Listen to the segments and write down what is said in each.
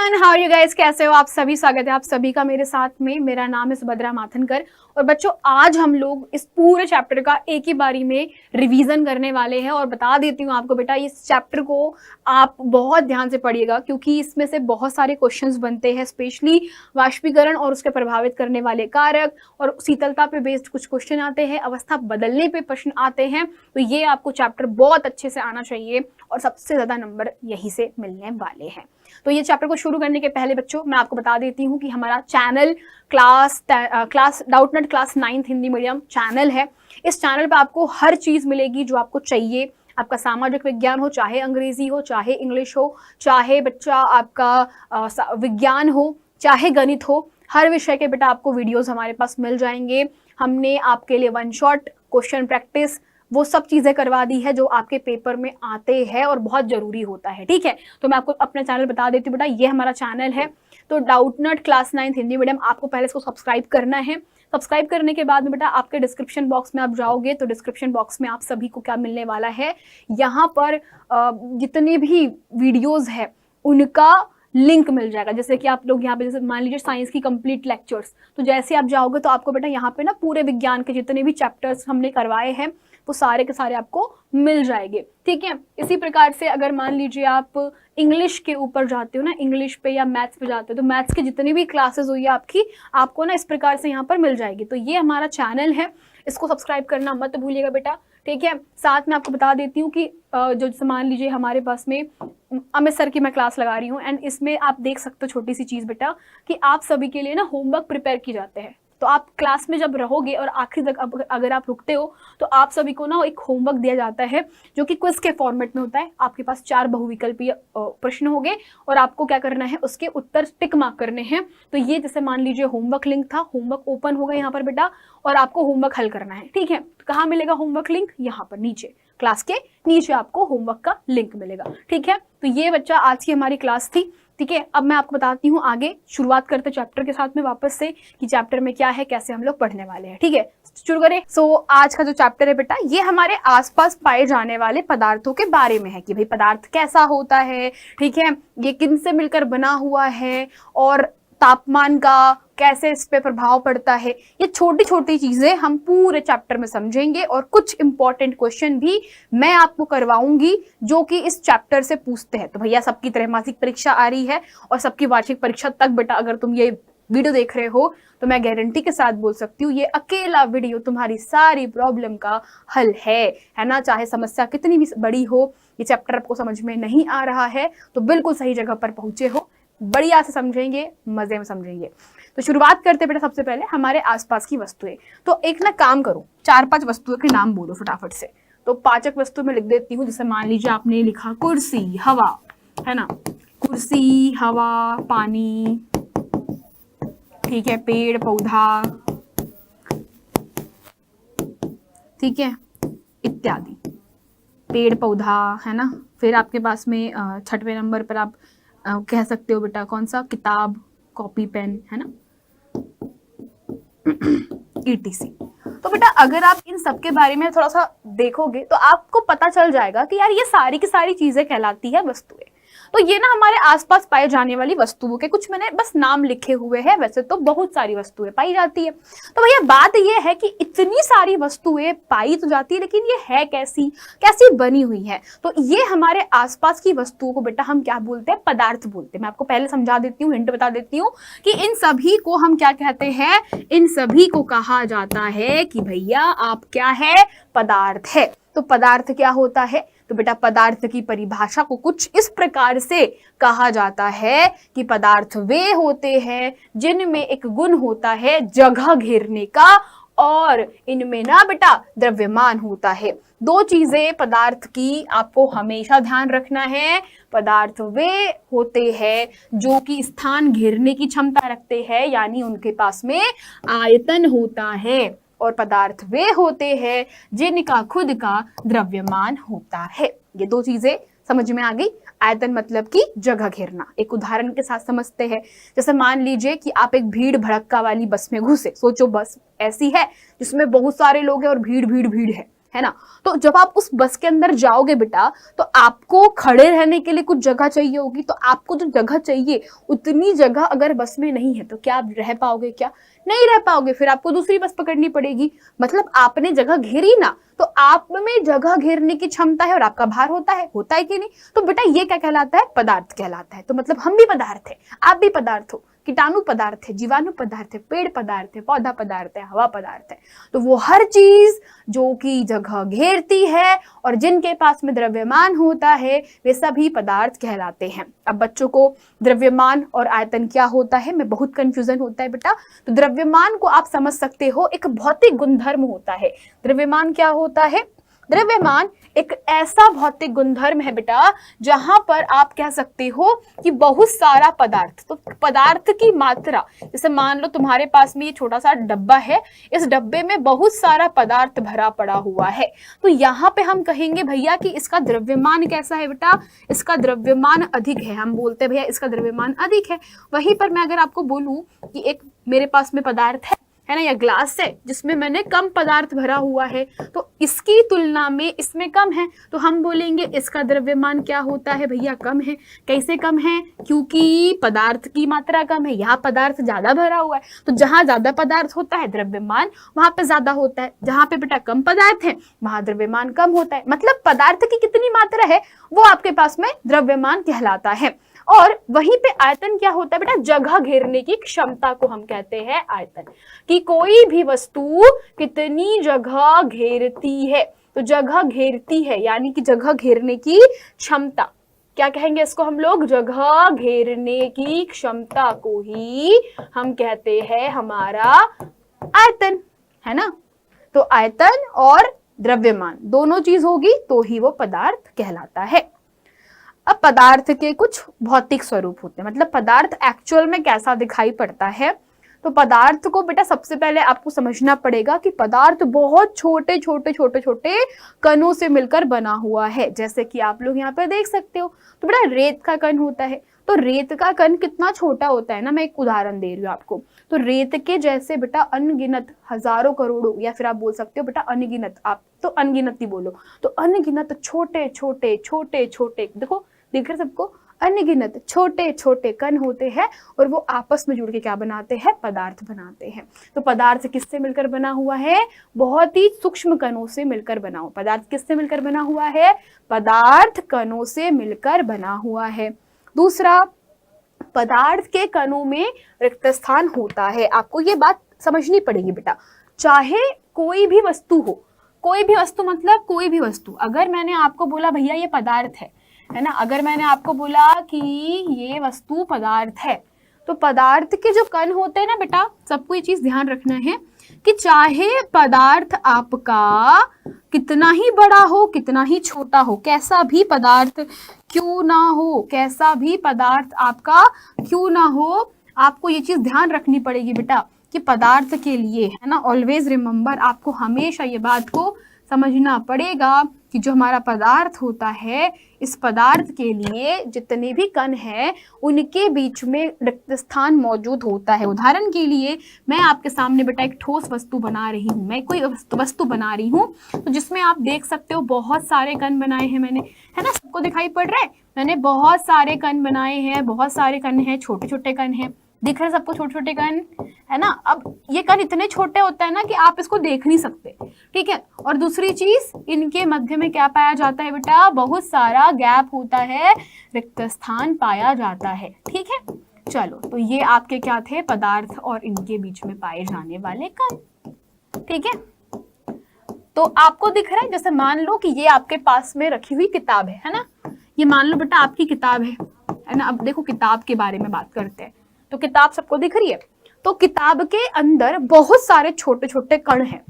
Everyone, how are you guys? कैसे हो आप सभी? स्वागत है आप सभी का मेरे साथ में। मेरा नाम है सुभद्रा माथनकर और बच्चों आज हम लोग इस पूरे चैप्टर का एक ही बारी में रिवीजन करने वाले हैं। और बता देती हूँ आपको बेटा, इस चैप्टर को आप बहुत ध्यान से पढ़िएगा क्योंकि इसमें से बहुत सारे क्वेश्चंस बनते हैं, स्पेशली वाष्पीकरण और उसके प्रभावित करने वाले कारक और शीतलता पे बेस्ड कुछ क्वेश्चन आते हैं, अवस्था बदलने पे प्रश्न आते हैं। तो ये आपको चैप्टर बहुत अच्छे से आना चाहिए और सबसे ज्यादा नंबर यहीं से मिलने वाले हैं। तो ये चैप्टर को शुरू करने के पहले बच्चों मैं आपको बता देती हूँ कि हमारा channel class Doubtnut class 9th Hindi medium channel है। इस चैनल पे आपको हर चीज मिलेगी जो आपको चाहिए। आपका सामाजिक विज्ञान हो, चाहे अंग्रेजी हो, चाहे इंग्लिश हो, चाहे बच्चा आपका विज्ञान हो, चाहे गणित हो, हर विषय के बेटा आपको वीडियोस हमारे पास मिल जाएंगे। हमने आपके लिए वन शॉट क्वेश्चन प्रैक्टिस वो सब चीजें करवा दी है जो आपके पेपर में आते हैं और बहुत जरूरी होता है। ठीक है, तो मैं आपको अपना चैनल बता देती हूँ बेटा, ये हमारा चैनल है। तो Doubtnut class 9th Hindi medium आपको पहले इसको सब्सक्राइब करना है। सब्सक्राइब करने के बाद में बेटा आपके डिस्क्रिप्शन बॉक्स में आप जाओगे तो डिस्क्रिप्शन बॉक्स में आप सभी को क्या मिलने वाला है, यहाँ पर जितने भी वीडियोज है उनका लिंक मिल जाएगा। जैसे कि आप लोग यहाँ पे जैसे मान लीजिए साइंस की कंप्लीट लेक्चर्स, तो जैसे आप जाओगे तो आपको बेटा यहाँ पे ना पूरे विज्ञान के जितने भी चैप्टर्स हमने करवाए हैं वो सारे के सारे आपको मिल जाएंगे। ठीक है, इसी प्रकार से अगर मान लीजिए आप इंग्लिश के ऊपर जाते हो ना, इंग्लिश पे या मैथ्स पे जाते हो तो मैथ्स की जितनी भी क्लासेस हुई है आपकी, आपको ना इस प्रकार से यहाँ पर मिल जाएगी। तो ये हमारा चैनल है, इसको सब्सक्राइब करना मत भूलिएगा बेटा। ठीक है, साथ में आपको बता देती हूँ कि जो मान लीजिए हमारे पास में अमित सर की मैं क्लास लगा रही हूँ एंड इसमें आप देख सकते हो छोटी सी चीज बेटा कि आप सभी के लिए ना होमवर्क प्रिपेयर किए जाते हैं। तो आप क्लास में जब रहोगे और आखिर तक अगर आप रुकते हो तो आप सभी को ना एक होमवर्क दिया जाता है जो कि क्विज के फॉर्मेट में होता है। आपके पास 4 बहुविकल्पीय प्रश्न होंगे और आपको क्या करना है, उसके उत्तर टिक मार्क करने हैं। तो ये जैसे मान लीजिए होमवर्क लिंक था, होमवर्क ओपन होगा यहाँ पर बेटा और आपको होमवर्क हल करना है। ठीक है, तो कहाँ मिलेगा होमवर्क लिंक? यहाँ पर नीचे, क्लास के नीचे आपको होमवर्क का लिंक मिलेगा। ठीक है, तो ये बच्चा आज की हमारी क्लास थी। ठीक है, अब मैं आपको बताती हूँ आगे, शुरुआत करते चैप्टर के साथ में वापस से कि चैप्टर में क्या है, कैसे हम लोग पढ़ने वाले हैं। ठीक है, शुरू करें। आज का जो चैप्टर है बेटा, ये हमारे आसपास पाए जाने वाले पदार्थों के बारे में है कि भाई पदार्थ कैसा होता है, ठीक है, ये किन से मिलकर बना हुआ है और तापमान का कैसे इस पे प्रभाव पड़ता है। ये छोटी छोटी चीजें हम पूरे चैप्टर में समझेंगे और कुछ इंपॉर्टेंट क्वेश्चन भी मैं आपको करवाऊंगी जो कि इस चैप्टर से पूछते हैं। तो भैया सबकी तरह मासिक परीक्षा आ रही है और सबकी वार्षिक परीक्षा तक बेटा अगर तुम ये वीडियो देख रहे हो तो मैं गारंटी के साथ बोल सकती हूँ ये अकेला वीडियो तुम्हारी सारी प्रॉब्लम का हल है ना। चाहे समस्या कितनी भी बड़ी हो, ये चैप्टर आपको समझ में नहीं आ रहा है तो बिल्कुल सही जगह पर पहुंचे हो, बढ़िया से समझेंगे, मजे में समझेंगे। तो शुरुआत करते बेटा सबसे पहले हमारे आसपास की वस्तुएं। तो एक ना काम करो, 4-5 वस्तुओं के नाम बोलो फटाफट से। तो पाचक वस्तु में लिख देती हूँ, जैसे मान लीजिए आपने लिखा कुर्सी, हवा, है ना, कुर्सी, हवा, पानी, ठीक है, पेड़ पौधा, ठीक है, इत्यादि, पेड़ पौधा, है ना। फिर आपके पास में 6वें नंबर पर आप कह सकते हो बेटा कौन सा, किताब, कॉपी, पेन, है ना, ETC। तो बेटा अगर आप इन सब के बारे में थोड़ा सा देखोगे तो आपको पता चल जाएगा कि यार ये सारी की सारी चीजें कहलाती है वस्तुएं। तो ये ना हमारे आसपास पाए जाने वाली वस्तुओं के कुछ मैंने बस नाम लिखे हुए हैं, वैसे तो बहुत सारी वस्तुएं पाई जाती है। तो भैया बात ये है कि इतनी सारी वस्तुएं पाई तो जाती है लेकिन ये है कैसी, कैसी बनी हुई है। तो ये हमारे आसपास की वस्तुओं को बेटा हम क्या बोलते हैं, पदार्थ बोलते हैं। मैं आपको पहले समझा देती हूँ, हिंट बता देती हूँ कि इन सभी को हम क्या कहते हैं, इन सभी को कहा जाता है कि भैया आप क्या है, पदार्थ है। तो पदार्थ क्या होता है, तो बेटा पदार्थ की परिभाषा को कुछ इस प्रकार से कहा जाता है कि पदार्थ वे होते हैं जिनमें एक गुण होता है जगह घेरने का और इनमें ना बेटा द्रव्यमान होता है। 2 चीजें पदार्थ की आपको हमेशा ध्यान रखना है। पदार्थ वे होते हैं जो कि स्थान घेरने की क्षमता रखते हैं, यानी उनके पास में आयतन होता है, और पदार्थ वे होते हैं जिनका खुद का द्रव्यमान होता है। ये 2 चीजें समझ में आ गई। आयतन मतलब कि जगह घेरना। एक उदाहरण के साथ समझते हैं, जैसे मान लीजिए कि आप एक भीड़ भड़क्का वाली बस में घुसे। सोचो बस ऐसी है जिसमें बहुत सारे लोग हैं और भीड़ भीड़ भीड़ है, है ना। तो जब आप उस बस के अंदर जाओगे बेटा, तो आपको खड़े रहने के लिए कुछ जगह चाहिए होगी, तो आपको जो जगह चाहिए उतनी जगह अगर बस में नहीं है तो क्या आप रह पाओगे? क्या नहीं रह पाओगे, फिर आपको दूसरी बस पकड़नी पड़ेगी। मतलब आपने जगह घेरी ना, तो आप में जगह घेरने की क्षमता है और आपका भार होता है कि नहीं? तो बेटा ये क्या कहलाता है? पदार्थ कहलाता है। तो मतलब हम भी पदार्थ है, आप भी पदार्थ हो, कीटाणु पदार्थ है, जीवाणु पदार्थ है, पेड़ पदार्थ है, पौधा पदार्थ है, हवा पदार्थ है। तो वो हर चीज जो कि जगह घेरती है और जिनके पास में द्रव्यमान होता है वे सभी पदार्थ कहलाते हैं। अब बच्चों को द्रव्यमान और आयतन क्या होता है में बहुत कंफ्यूजन होता है बेटा। तो द्रव्यमान को आप समझ सकते हो, एक भौतिक गुणधर्म होता है। द्रव्यमान क्या होता है? द्रव्यमान एक ऐसा भौतिक गुणधर्म है बेटा जहां पर आप कह सकते हो कि बहुत सारा पदार्थ, तो पदार्थ की मात्रा, जैसे मान लो तुम्हारे पास में ये छोटा सा डब्बा है, इस डब्बे में बहुत सारा पदार्थ भरा पड़ा हुआ है, तो यहाँ पे हम कहेंगे भैया कि इसका द्रव्यमान कैसा है बेटा? इसका द्रव्यमान अधिक है। हम बोलते हैं भैया इसका द्रव्यमान अधिक है। वहीं पर मैं अगर आपको बोलूं कि एक मेरे पास में पदार्थ है ना, या ग्लास है जिसमें मैंने कम पदार्थ भरा हुआ है, तो इसकी तुलना में इसमें कम है, तो हम बोलेंगे इसका द्रव्यमान क्या होता है भैया? कम है। कैसे कम है? क्योंकि पदार्थ की मात्रा कम है, यहाँ पदार्थ ज्यादा भरा हुआ है। तो जहां ज्यादा पदार्थ होता है द्रव्यमान वहां पे ज्यादा होता है, जहां पे बेटा कम पदार्थ है वहां द्रव्यमान कम होता है। मतलब पदार्थ की कितनी मात्रा है वो आपके पास में द्रव्यमान कहलाता है। और वहीं पे आयतन क्या होता है बेटा? जगह घेरने की क्षमता को हम कहते हैं आयतन, कि कोई भी वस्तु कितनी जगह घेरती है। तो जगह घेरती है यानी कि जगह घेरने की क्षमता, क्या कहेंगे इसको हम लोग? जगह घेरने की क्षमता को ही हम कहते हैं हमारा आयतन, है ना। तो आयतन और द्रव्यमान दोनों चीज होगी तो ही वो पदार्थ कहलाता है। अब पदार्थ के कुछ भौतिक स्वरूप होते हैं, मतलब पदार्थ एक्चुअल में कैसा दिखाई पड़ता है। तो पदार्थ को बेटा सबसे पहले आपको समझना पड़ेगा कि पदार्थ बहुत छोटे छोटे छोटे छोटे कणों से मिलकर बना हुआ है, जैसे कि आप लोग यहाँ पर देख सकते हो। तो बेटा रेत का कण होता है, तो रेत का कण कितना छोटा होता है ना, मैं एक उदाहरण दे रही हूँ आपको। तो रेत के जैसे बेटा अनगिनत हजारों करोड़ों, या फिर आप बोल सकते हो बेटा अनगिनत, आप तो अनगिनत ही बोलो, तो अनगिनत छोटे छोटे छोटे छोटे, देखो दिख रहे सबको, अनगिनत छोटे छोटे कण होते हैं और वो आपस में जुड़ के क्या बनाते हैं? पदार्थ बनाते हैं। तो पदार्थ किससे मिलकर बना हुआ है? बहुत ही सूक्ष्म कणों से मिलकर बना हुआ। पदार्थ किससे मिलकर बना हुआ है? पदार्थ कणों से मिलकर बना हुआ है। दूसरा, पदार्थ के कणों में रिक्त स्थान होता है। आपको ये बात समझनी पड़ेगी बेटा। चाहे कोई भी वस्तु हो, कोई भी वस्तु मतलब कोई भी वस्तु, अगर मैंने आपको बोला भैया ये पदार्थ है ना, अगर मैंने आपको बोला कि ये वस्तु पदार्थ है, तो पदार्थ के जो कण होते हैं ना बेटा, सबको ये चीज ध्यान रखना है कि चाहे पदार्थ आपका कितना ही बड़ा हो, कितना ही छोटा हो, कैसा भी पदार्थ क्यों ना हो, कैसा भी पदार्थ आपका क्यों ना हो, आपको ये चीज ध्यान रखनी पड़ेगी बेटा कि पदार्थ के लिए, है ना, ऑलवेज रिमेम्बर, आपको हमेशा ये बात को समझना पड़ेगा कि जो हमारा पदार्थ होता है, इस पदार्थ के लिए जितने भी कण हैं उनके बीच में रिक्त स्थान मौजूद होता है। उदाहरण के लिए मैं आपके सामने बेटा एक ठोस वस्तु बना रही हूँ, मैं कोई वस्तु बना रही हूँ, तो जिसमें आप देख सकते हो बहुत सारे कण बनाए हैं मैंने, है ना, सबको दिखाई पड़ रहा है, मैंने बहुत सारे कण बनाए हैं, बहुत सारे कण हैं, छोटे छोटे कण हैं, दिख रहे सबको छोटे छोटे कण, है ना। अब ये कण इतने छोटे होते हैं ना कि आप इसको देख नहीं सकते, ठीक है। और दूसरी चीज, इनके मध्य में क्या पाया जाता है बेटा? बहुत सारा गैप होता है, रिक्त स्थान पाया जाता है, ठीक है। चलो, तो ये आपके क्या थे? पदार्थ और इनके बीच में पाए जाने वाले कण, ठीक है। तो आपको दिख रहा है, जैसे मान लो कि ये आपके पास में रखी हुई किताब है ना, ये मान लो बेटा आपकी किताब है ना। अब देखो किताब के बारे में बात करते हैं, तो किताब सबको दिख रही है, तो किताब के अंदर बहुत सारे छोटे छोटे कण हैं।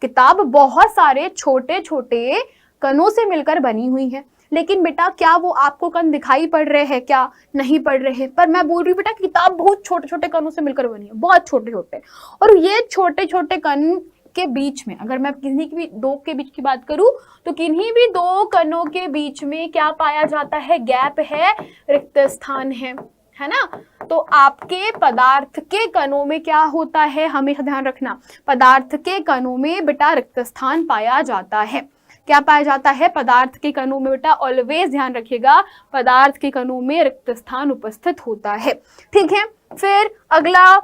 किताब बहुत सारे छोटे छोटे कणों से मिलकर बनी हुई है, लेकिन बेटा क्या वो आपको कण दिखाई पड़ रहे हैं? क्या नहीं पड़ रहे हैं? पर मैं बोल रही हूँ बेटा किताब बहुत छोटे छोटे कणों से मिलकर बनी है, बहुत छोटे छोटे, और ये छोटे छोटे कण के बीच में, अगर मैं किन्हीं की भी दो के बीच की बात करूं, तो किन्हीं भी दो कणों के बीच में क्या पाया जाता है? गैप है, रिक्त स्थान है है ना। तो आपके पदार्थ के कणों में क्या होता है, हमेशा ध्यान रखना, पदार्थ के कणों में बेटा रिक्त स्थान पाया जाता है। क्या पाया जाता है, पदार्थ के कणों में बेटा, ऑलवेज ध्यान रखिएगा, पदार्थ के कणों में रिक्त स्थान उपस्थित होता है। ठीक है, फिर अगला,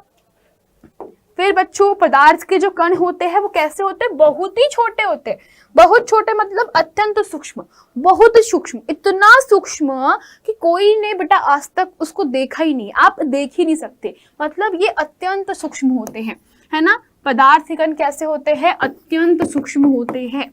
फिर बच्चों पदार्थ के जो कण होते हैं वो कैसे होते हैं, बहुत ही छोटे होते हैं। बहुत छोटे मतलब अत्यंत सूक्ष्म, बहुत सूक्ष्म, इतना सूक्ष्म कि कोई ने बेटा आज तक उसको देखा ही नहीं, आप देख ही नहीं सकते, मतलब ये अत्यंत सूक्ष्म होते हैं, है ना। पदार्थ के कण कैसे होते हैं, अत्यंत सूक्ष्म होते हैं,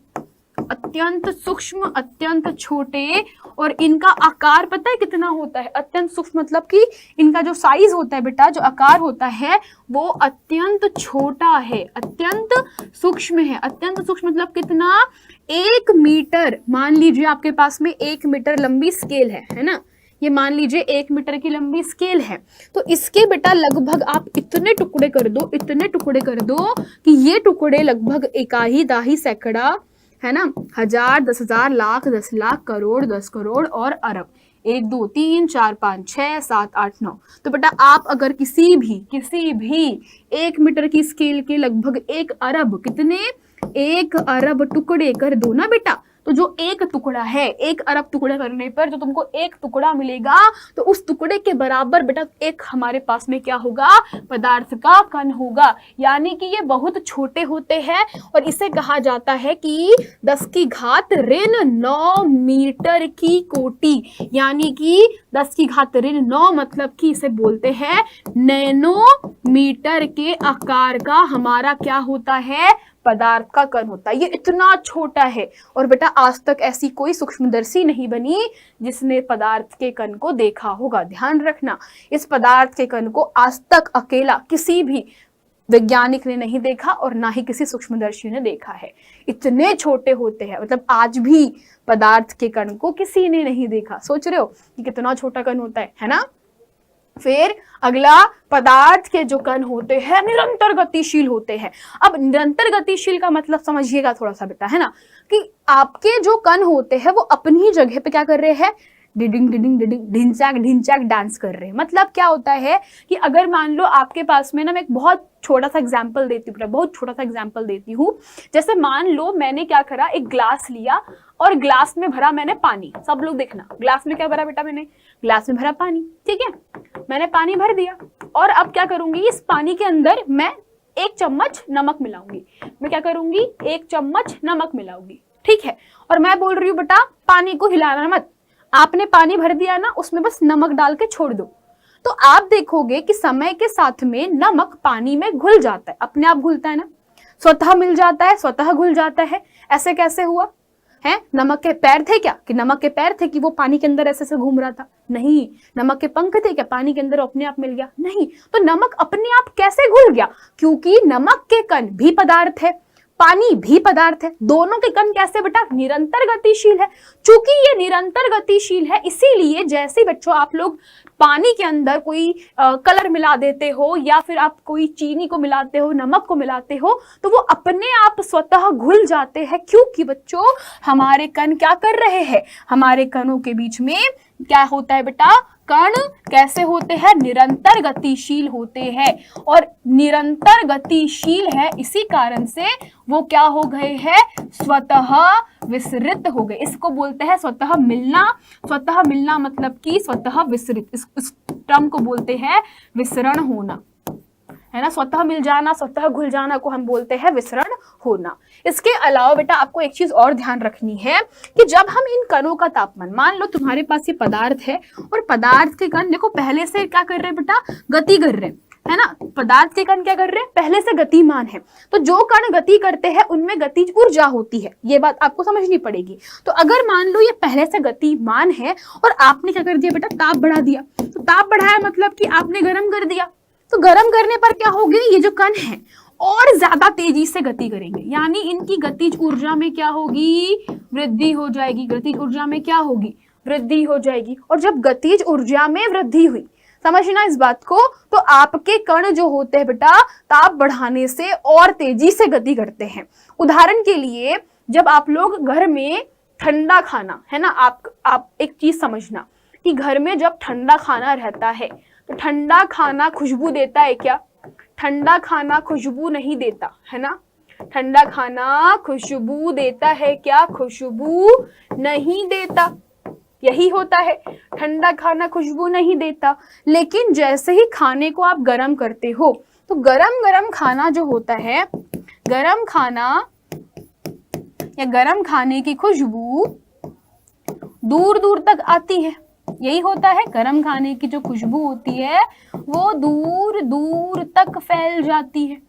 अत्यंत सूक्ष्म, अत्यंत छोटे, और इनका आकार पता है कितना होता है, अत्यंत सूक्ष्म मतलब कि इनका जो साइज होता है बेटा, जो आकार होता है वो अत्यंत छोटा है, अत्यंत सूक्ष्म है। अत्यंत सूक्ष्म मतलब कितना, 1 मीटर, मान लीजिए आपके पास में 1 मीटर लंबी स्केल है ना, ये मान लीजिए 1 मीटर की लंबी स्केल है, तो इसके बेटा लगभग आप इतने टुकड़े कर दो, इतने टुकड़े कर दो कि ये टुकड़े लगभग इकाही, दाही, सैकड़ा, है ना, 1000, 10,000, लाख, 10 लाख, करोड़, 10 करोड़ और अरब, 1 2 3 4 5 6 7 8 9। तो बेटा आप अगर किसी भी 1 मीटर की स्केल के लगभग 1 अरब, कितने, 1 अरब टुकड़े कर दो ना बेटा, तो जो 1 टुकड़ा है, 1 अरब टुकड़े करने पर जो तुमको 1 टुकड़ा मिलेगा, तो उस टुकड़े के बराबर बेटा एक हमारे पास में क्या होगा, पदार्थ का कण होगा। यानी कि ये बहुत छोटे होते हैं, और इसे कहा जाता है कि 10 की घात ऋण 9 मीटर की कोटि, यानी कि 10 की घात ऋण 9 मतलब कि इसे बोलते हैं नैनो मीटर के आकार का हमारा क्या होता है, पदार्थ का कण होता है। ये इतना छोटा है, और बेटा आज तक ऐसी कोई सूक्ष्मदर्शी नहीं बनी जिसने पदार्थ के कण को देखा होगा। ध्यान रखना, इस पदार्थ के कण को आज तक अकेला किसी भी वैज्ञानिक ने नहीं देखा, और ना ही किसी सूक्ष्मदर्शी ने देखा है। इतने छोटे होते हैं, मतलब आज भी पदार्थ के कण को किसी ने नहीं देखा। सोच रहे हो कि कितना छोटा कण होता है ना। फिर अगला, पदार्थ के जो कण होते हैं निरंतर गतिशील होते हैं। अब निरंतर गतिशील का मतलब समझिएगा थोड़ा सा बेटा, है ना, कि आपके जो कण होते हैं वो अपनी जगह पे क्या कर रहे हैं, डिडिंग डिडिंग डिडिंग ढिंचाक ढिंचाक डांस कर रहे हैं। मतलब क्या होता है कि अगर मान लो आपके पास में ना, मैं एक बहुत छोटा सा एग्जाम्पल देती हूँ, बहुत छोटा सा एग्जाम्पल देती हूँ। जैसे मान लो मैंने क्या करा, एक ग्लास लिया और ग्लास में भरा मैंने पानी। सब लोग देखना, ग्लास में क्या भरा बेटा, मैंने ग्लास में भरा पानी, ठीक है, मैंने पानी भर दिया, और अब क्या करूंगी, इस पानी के अंदर मैं 1 चम्मच नमक मिलाऊंगी। मैं क्या करूंगी, 1 चम्मच नमक मिलाऊंगी, ठीक है। और मैं बोल रही हूँ बेटा पानी को हिलाना मत, आपने पानी भर दिया ना, उसमें बस नमक डाल के छोड़ दो। तो आप देखोगे कि समय के साथ में नमक पानी में घुल जाता है, अपने आप घुलता है ना, स्वतः मिल जाता है, स्वतः घुल जाता है। ऐसे कैसे हुआ है, नमक के पैर थे क्या, कि नमक के पैर थे कि वो पानी के अंदर ऐसे से घूम रहा था, नहीं। नमक के पंख थे क्या, पानी के अंदर अपने आप मिल गया, नहीं। तो नमक अपने आप कैसे घुल गया, क्योंकि नमक के कण भी पदार्थ है, पानी भी पदार्थ है, दोनों के कण कैसे बेटा, निरंतर गतिशील है। चूंकि ये निरंतर गतिशील है, इसीलिए जैसे बच्चों आप लोग पानी के अंदर कोई कलर मिला देते हो, या फिर आप कोई चीनी को मिलाते हो, नमक को मिलाते हो, तो वो अपने आप स्वतः घुल जाते हैं, क्योंकि बच्चों हमारे कण क्या कर रहे हैं, हमारे कणों के बीच में क्या होता है बेटा, कण कैसे होते हैं, निरंतर गतिशील होते हैं। और निरंतर गतिशील है, इसी कारण से वो क्या हो गए हैं, स्वतः विसरित हो गए। इसको बोलते हैं स्वतः मिलना। स्वतः मिलना मतलब कि स्वतः विसरित, इस टर्म को बोलते हैं विसरण होना, है ना। स्वतः मिल जाना, स्वतः घुल जाना को हम बोलते हैं विसरण होना। इसके अलावा बेटा आपको एक चीज और ध्यान रखनी है कि जब हम इन कणों का तापमान, मान लो तुम्हारे पास ये पदार्थ है, और पदार्थ के कण देखो पहले से क्या कर रहे हैं बेटा, गति कर रहे हैं, है ना। पदार्थ के कण क्या कर रहे हैं, पहले से गतिमान है। तो जो कण गति करते हैं उनमें गतिज ऊर्जा होती है, ये बात आपको समझनी पड़ेगी। तो अगर मान लो ये पहले से गतिमान है, और आपने क्या कर दिया बेटा, ताप बढ़ा दिया। तो ताप बढ़ाया मतलब कि आपने गर्म कर दिया, तो गर्म करने पर क्या होगी, ये जो कण है और ज्यादा तेजी से गति करेंगे, यानी इनकी गतिज ऊर्जा में क्या होगी, वृद्धि हो जाएगी। गतिज ऊर्जा में क्या होगी, वृद्धि हो जाएगी। और जब गतिज ऊर्जा में वृद्धि हुई, समझना इस बात को, तो आपके कण जो होते हैं बेटा ताप बढ़ाने से और तेजी से गति करते हैं। उदाहरण के लिए जब आप लोग घर में ठंडा खाना, है ना, आप एक चीज समझना कि घर में जब ठंडा खाना रहता है ठंडा खाना खुशबू देता है क्या? ठंडा खाना खुशबू नहीं देता है ना। ठंडा खाना खुशबू देता है क्या? खुशबू नहीं देता, यही होता है। ठंडा खाना खुशबू नहीं देता, लेकिन जैसे ही खाने को आप गर्म करते हो तो गरम गरम खाना जो होता है, गरम खाना या गरम खाने की खुशबू दूर दूर तक आती है। यही होता है, गरम खाने की जो खुशबू होती है वो दूर दूर तक फैल जाती है।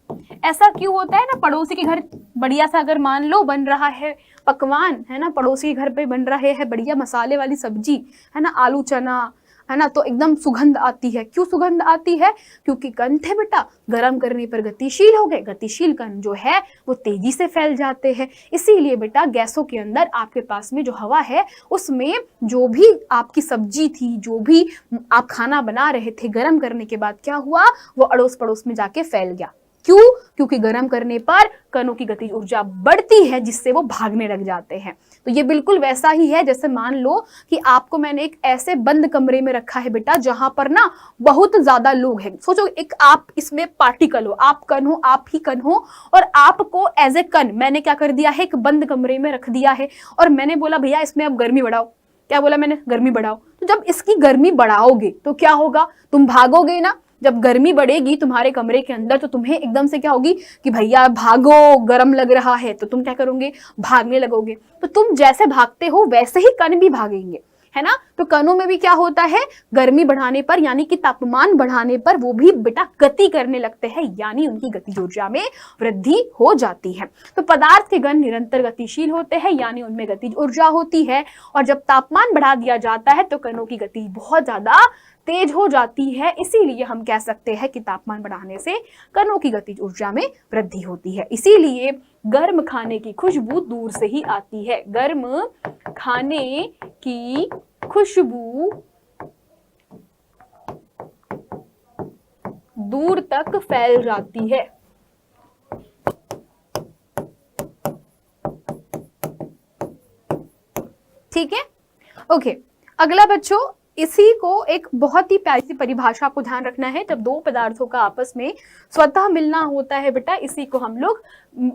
ऐसा क्यों होता है ना, पड़ोसी के घर बढ़िया सा अगर मान लो बन रहा है पकवान है ना, पड़ोसी के घर पे बन रहे है बढ़िया मसाले वाली सब्जी है ना, आलू चना है ना, तो एकदम सुगंध आती है। क्यों सुगंध आती है? क्योंकि कण थे बेटा गर्म करने पर गतिशील हो गए। गतिशील कण जो है वो तेजी से फैल जाते हैं। इसीलिए बेटा गैसों के अंदर आपके पास में जो हवा है उसमें जो भी आपकी सब्जी थी, जो भी आप खाना बना रहे थे, गर्म करने के बाद क्या हुआ, वो अड़ोस पड़ोस में जाके फैल गया। क्यों? क्योंकि गर्म करने पर कणों की गतिज ऊर्जा बढ़ती है जिससे वो भागने लग जाते हैं। तो ये बिल्कुल वैसा ही है जैसे मान लो कि आपको मैंने एक ऐसे बंद कमरे में रखा है बेटा जहां पर ना बहुत ज्यादा लोग हैं। सोचो एक आप इसमें पार्टिकल हो, आप कण हो, आप ही कण हो, और आपको एज ए कण मैंने क्या कर दिया है, एक बंद कमरे में रख दिया है और मैंने बोला भैया इसमें अब गर्मी बढ़ाओ। क्या बोला मैंने? गर्मी बढ़ाओ। तो जब इसकी गर्मी बढ़ाओगे तो क्या होगा, तुम भागोगे ना। जब गर्मी बढ़ेगी तुम्हारे कमरे के अंदर तो तुम्हें एकदम से क्या होगी कि भैया भागो, गर्म लग रहा है, तो तुम क्या करोगे, भागने लगोगे। तो तुम जैसे भागते हो वैसे ही कण भी भागेंगे, है ना। तो कणों में भी क्या होता है, गर्मी बढ़ाने पर यानी कि तापमान बढ़ाने पर वो भी बेटा गति करने लगते हैं, यानी उनकी गतिज ऊर्जा में वृद्धि हो जाती है। तो पदार्थ के कण निरंतर गतिशील होते हैं यानी उनमें गतिज ऊर्जा होती है, और जब तापमान बढ़ा दिया जाता है तो कणों की गति बहुत ज्यादा तेज हो जाती है। इसीलिए हम कह सकते हैं कि तापमान बढ़ाने से कणों की गतिज ऊर्जा में वृद्धि होती है। इसीलिए गर्म खाने की खुशबू दूर से ही आती है। गर्म खाने की खुशबू दूर तक फैल जाती है। ठीक है, ओके। अगला बच्चों, इसी को एक बहुत ही प्यारी सी परिभाषा को ध्यान रखना है। जब दो पदार्थों का आपस में स्वतः मिलना होता है बेटा, इसी को हम लोग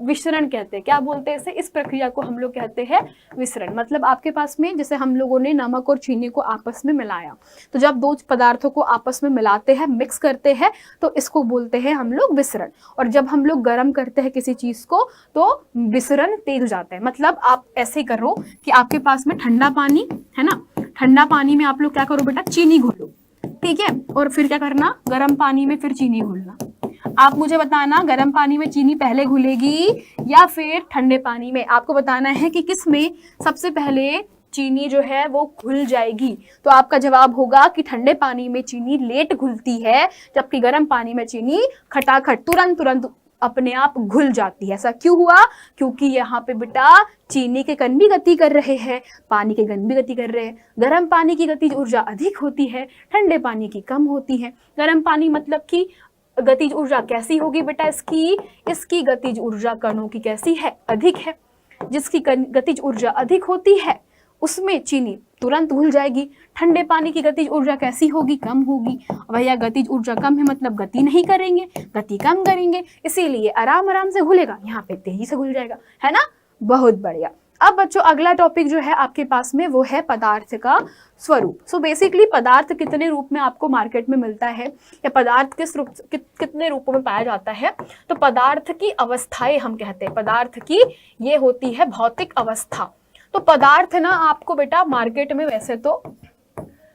विसरण कहते हैं। क्या बोलते हैं इसे? इस प्रक्रिया को हम लोग कहते हैं विसरण। मतलब आपके पास में जैसे हम लोगों ने नमक और चीनी को आपस में मिलाया, तो जब दो पदार्थों को आपस में मिलाते हैं, मिक्स करते हैं, तो इसको बोलते हैं हम लोग विसरण। और जब हम लोग गर्म करते हैं किसी चीज को तो विसरण तेज हो जाता है। मतलब आप ऐसे करो कि आपके पास में ठंडा पानी है ना, ठंडा पानी में आप लोग क्या करो बेटा, चीनी घोलो, ठीक है, और फिर क्या करना, गर्म पानी में फिर चीनी घोलना। आप मुझे बताना गर्म पानी में चीनी पहले घुलेगी या फिर ठंडे पानी में। आपको बताना है कि किस में सबसे पहले चीनी जो है वो घुल जाएगी। तो आपका जवाब होगा कि ठंडे पानी में चीनी लेट घुलती है, जबकि गर्म पानी में चीनी खटाखट तुरंत अपने आप घुल जाती है। ऐसा क्यों हुआ? क्योंकि यहाँ पे बेटा चीनी के कण भी गति कर रहे हैं, पानी के कण भी गति कर रहे हैं। गर्म पानी की गतिज ऊर्जा अधिक होती है, ठंडे पानी की कम होती है। गर्म पानी मतलब कि गतिज ऊर्जा कैसी होगी बेटा इसकी गतिज ऊर्जा कणों की कैसी है, अधिक है। जिसकी गतिज ऊर्जा अधिक होती है उसमें चीनी तुरंत घुल जाएगी। ठंडे पानी की गतिज ऊर्जा कैसी होगी, कम होगी। भैया गतिज ऊर्जा कम है मतलब गति नहीं करेंगे, गति कम करेंगे, इसीलिए आराम आराम से घुलेगा, यहाँ पे तेजी से घुल जाएगा, है ना। बहुत बढ़िया। अब बच्चों अगला टॉपिक जो है आपके पास में वो है पदार्थ का स्वरूप। सो बेसिकली पदार्थ कितने रूप में आपको मार्केट में मिलता है या पदार्थ किस रूप कितने रूपों में पाया जाता है। तो पदार्थ की अवस्थाएं हम कहते हैं, पदार्थ की ये होती है भौतिक अवस्था। तो पदार्थ ना आपको बेटा मार्केट में वैसे तो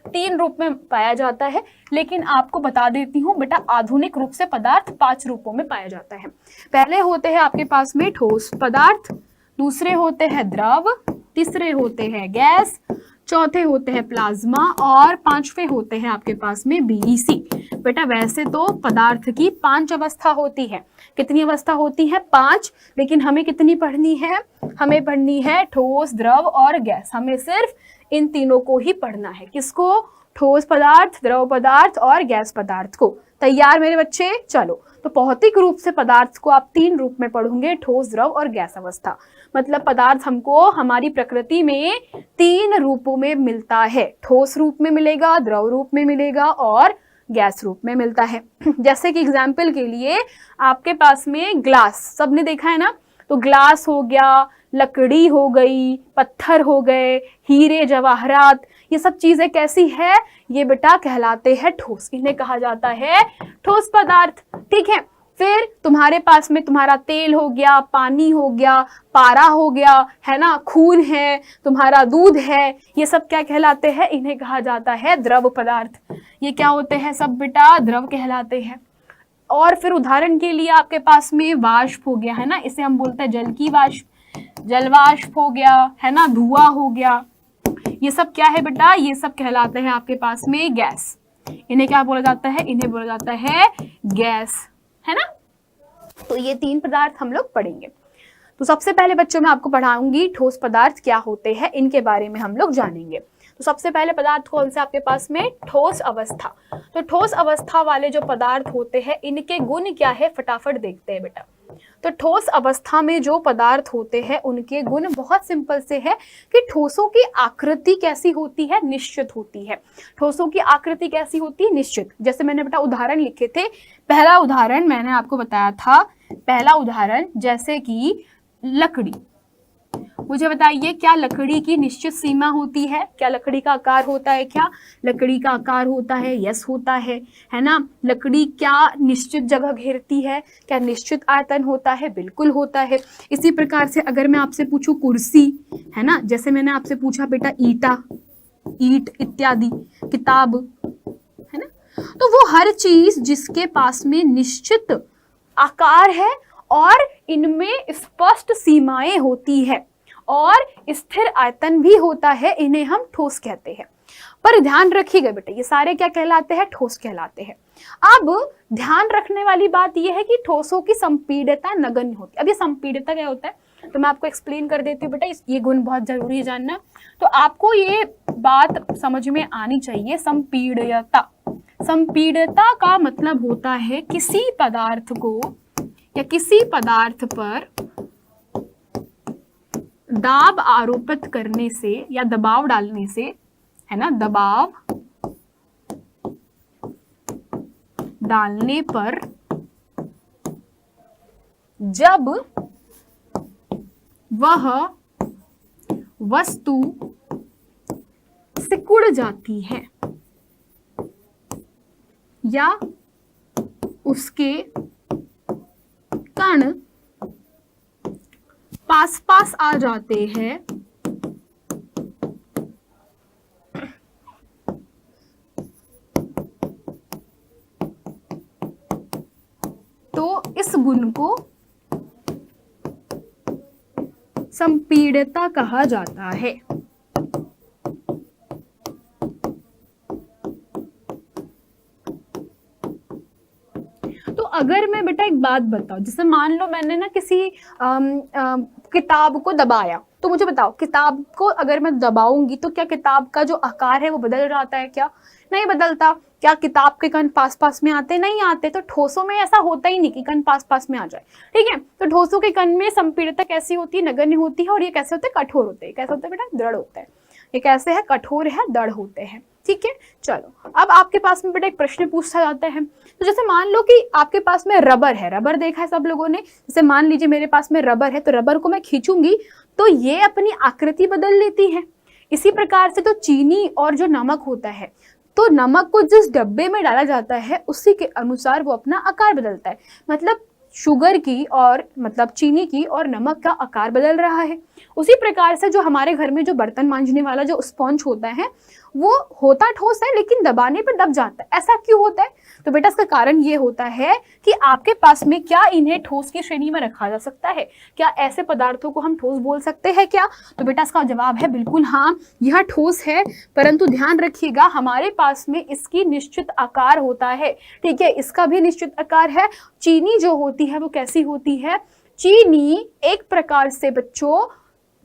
3 रूप में पाया जाता है, लेकिन आपको बता देती हूँ बेटा आधुनिक रूप से पदार्थ 5 रूपों में पाया जाता है। पहले होते हैं आपके पास में ठोस पदार्थ, दूसरे होते हैं द्रव, तीसरे होते हैं गैस, चौथे होते हैं प्लाज्मा और 5वें होते हैं आपके पास में बीईसी। बेटा वैसे तो पदार्थ की 5 अवस्था होती है। कितनी अवस्था होती है? 5। लेकिन हमें कितनी पढ़नी है? हमें पढ़नी है ठोस, द्रव और गैस। हमें सिर्फ इन तीनों को ही पढ़ना है। किसको? ठोस पदार्थ, द्रव पदार्थ और गैस पदार्थ को। तैयार मेरे बच्चे? चलो, तो भौतिक रूप से पदार्थ को आप 3 रूप में पढ़ोगे, ठोस, द्रव और गैस अवस्था। मतलब पदार्थ हमको हमारी प्रकृति में 3 रूपों में मिलता है। ठोस रूप में मिलेगा, द्रव रूप में मिलेगा और गैस रूप में मिलता है। जैसे कि एग्जाम्पल के लिए आपके पास में ग्लास, सबने देखा है ना, तो ग्लास हो गया, लकड़ी हो गई, पत्थर हो गए, हीरे जवाहरात, ये सब चीजें कैसी है, ये बेटा कहलाते हैं ठोस, इन्हें कहा जाता है ठोस पदार्थ। ठीक है, फिर तुम्हारे पास में तुम्हारा तेल हो गया, पानी हो गया, पारा हो गया, है ना, खून है, तुम्हारा दूध है, ये सब क्या कहलाते हैं, इन्हें कहा जाता है द्रव पदार्थ। ये क्या होते हैं सब बेटा, द्रव कहलाते हैं। और फिर उदाहरण के लिए आपके पास में वाष्प हो गया, है ना, इसे हम बोलते हैं जल की वाष्प, जलवाष्प हो गया, है ना, धुआं हो गया, ये सब क्या है बेटा, ये सब कहलाते हैं आपके पास में गैस। इन्हें क्या बोला जाता है, इन्हें बोला जाता है गैस, है ना। तो ये 3 पदार्थ हम लोग पढ़ेंगे। तो सबसे पहले बच्चों मैं आपको पढ़ाऊंगी ठोस पदार्थ क्या होते हैं, इनके बारे में हम लोग जानेंगे। तो सबसे पहले पदार्थ कौन से आपके पास में, ठोस अवस्था। तो ठोस अवस्था वाले जो पदार्थ होते हैं इनके गुण क्या है, फटाफट देखते हैं बेटा। तो ठोस अवस्था में जो पदार्थ होते हैं उनके गुण बहुत सिंपल से है कि ठोसों की आकृति कैसी होती है, निश्चित होती है। ठोसों की आकृति कैसी होती है, निश्चित। जैसे मैंने बेटा उदाहरण लिखे थे, पहला उदाहरण मैंने आपको बताया था, पहला उदाहरण जैसे कि लकड़ी। मुझे बताइए क्या लकड़ी की निश्चित सीमा होती है, क्या लकड़ी का आकार होता है, क्या लकड़ी का आकार होता है, यस होता है ना। लकड़ी क्या निश्चित जगह घेरती है, क्या निश्चित आयतन होता है, बिल्कुल होता है। इसी प्रकार से अगर मैं आपसे पूछूं कुर्सी, है ना, जैसे मैंने आपसे पूछा बेटा ईटा, ईट इत्यादि, किताब, है ना, तो वो हर चीज जिसके पास में निश्चित आकार है और इनमें स्पष्ट सीमाएं होती है और स्थिर आयतन भी होता है, इन्हें हम ठोस कहते हैं। पर ध्यान रखिएगा बेटा, ये सारे क्या कहलाते हैं, ठोस कहलाते हैं। अब ध्यान रखने वाली बात यह है कि ठोसों की संपीड़ितता नगण्य होती है। अब ये संपीड़ितता क्या होता है तो मैं आपको एक्सप्लेन कर देती हूँ बेटा, ये गुण बहुत जरूरी है जानना। तो आपको ये बात समझ में आनी चाहिए, संपीड़ितता। संपीड़ितता का मतलब होता है किसी पदार्थ को या किसी पदार्थ पर दाब आरोपित करने से या दबाव डालने से, है ना, दबाव डालने पर जब वह वस्तु सिकुड़ जाती है या उसके कण पास पास आ जाते हैं तो इस गुण को संपीड़ितता कहा जाता है। तो अगर मैं बेटा एक बात बताऊं, जैसे मान लो मैंने ना किसी किताब को दबाया, तो मुझे बताओ किताब को अगर मैं दबाऊंगी तो क्या किताब का जो आकार है वो बदल जाता है क्या, नहीं बदलता। क्या किताब के कण पास पास में आते, नहीं आते। तो ठोसों में ऐसा होता ही नहीं कि कण पास पास में आ जाए, ठीक है। तो ठोसों के कण में संपीड़ितता कैसी होती है, नगण्य होती है। और ये कैसे होते हैं, कठोर होते हैं। कैसे होते हैं बेटा, दृढ़ होते हैं। ये कैसे है, कठोर है, दृढ़ होते हैं, ठीक है। चलो अब आपके पास में बेटा एक प्रश्न पूछा जाता है। तो जैसे मान लो कि आपके पास में रबर है, रबर देखा है सब लोगों ने। जैसे मान लीजिए मेरे पास में रबर है, तो रबर को मैं खींचूंगी तो ये अपनी आकृति बदल लेती है। इसी प्रकार से तो चीनी और जो नमक होता है, तो नमक को जिस डब्बे में डाला जाता है उसी के अनुसार वो अपना आकार बदलता है। मतलब शुगर की और मतलब चीनी की और नमक का आकार बदल रहा है। उसी प्रकार से जो हमारे घर में जो बर्तन मांजने वाला जो स्पॉन्ज होता है वो होता ठोस है लेकिन दबाने पर दब जाता है। ऐसा क्यों होता है, तो बेटा इसका कारण ये होता है कि आपके पास में क्या इन्हें ठोस की श्रेणी में रखा जा सकता है, क्या ऐसे पदार्थों को हम ठोस बोल सकते हैं क्या। तो बेटा इसका जवाब है बिल्कुल हाँ, यह ठोस है। परंतु ध्यान रखिएगा हमारे पास में इसकी निश्चित आकार होता है, ठीक है, इसका भी निश्चित आकार है। चीनी जो होती है वो कैसी होती है, चीनी एक प्रकार से बच्चों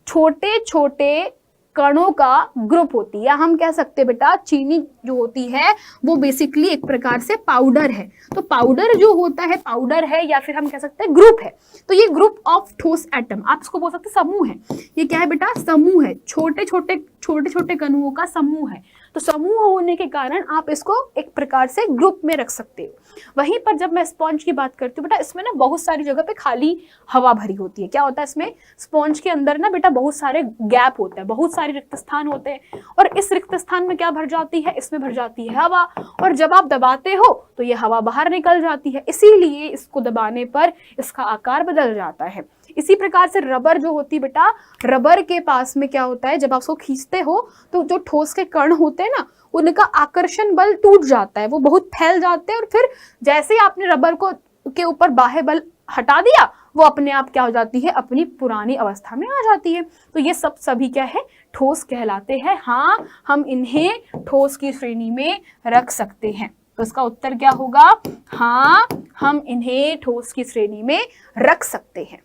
छोटे छोटे कणों का ग्रुप होती है, या हम कह सकते हैं बेटा चीनी जो होती है वो बेसिकली एक प्रकार से पाउडर है। तो पाउडर जो होता है पाउडर है या फिर हम कह सकते हैं ग्रुप है। तो ये ग्रुप ऑफ ठोस एटम, आप इसको बोल सकते हैं समूह है। ये क्या है बेटा, समूह है, छोटे छोटे कणुओं का समूह है। तो समूह होने के कारण आप इसको एक प्रकार से ग्रुप में रख सकते हो। वहीं पर जब मैं स्पॉन्ज की बात करती हूँ बेटा, इसमें ना बहुत सारी जगह पे खाली हवा भरी होती है। क्या होता है इसमें, स्पॉन्ज के अंदर ना बेटा बहुत सारे गैप होते हैं, बहुत सारे रिक्त स्थान होते हैं, और इस रिक्त स्थान में क्या भर जाती है, इसमें भर जाती है हवा, और जब आप दबाते हो तो ये हवा बाहर निकल जाती है, इसीलिए इसको दबाने पर इसका आकार बदल जाता है। इसी प्रकार से रबर जो होती है बेटा, रबर के पास में क्या होता है, जब आप उसको खींचते हो तो जो ठोस के कण होते हैं ना, उनका आकर्षण बल टूट जाता है, वो बहुत फैल जाते हैं, और फिर जैसे ही आपने रबर को के ऊपर बाह्य बल हटा दिया, वो अपने आप क्या हो जाती है, अपनी पुरानी अवस्था में आ जाती है। तो ये सब सभी क्या है, ठोस कहलाते हैं। हाँ, हम इन्हें ठोस की श्रेणी में रख सकते हैं। तो इसका उत्तर क्या होगा, हाँ, हम इन्हें ठोस की श्रेणी में रख सकते हैं।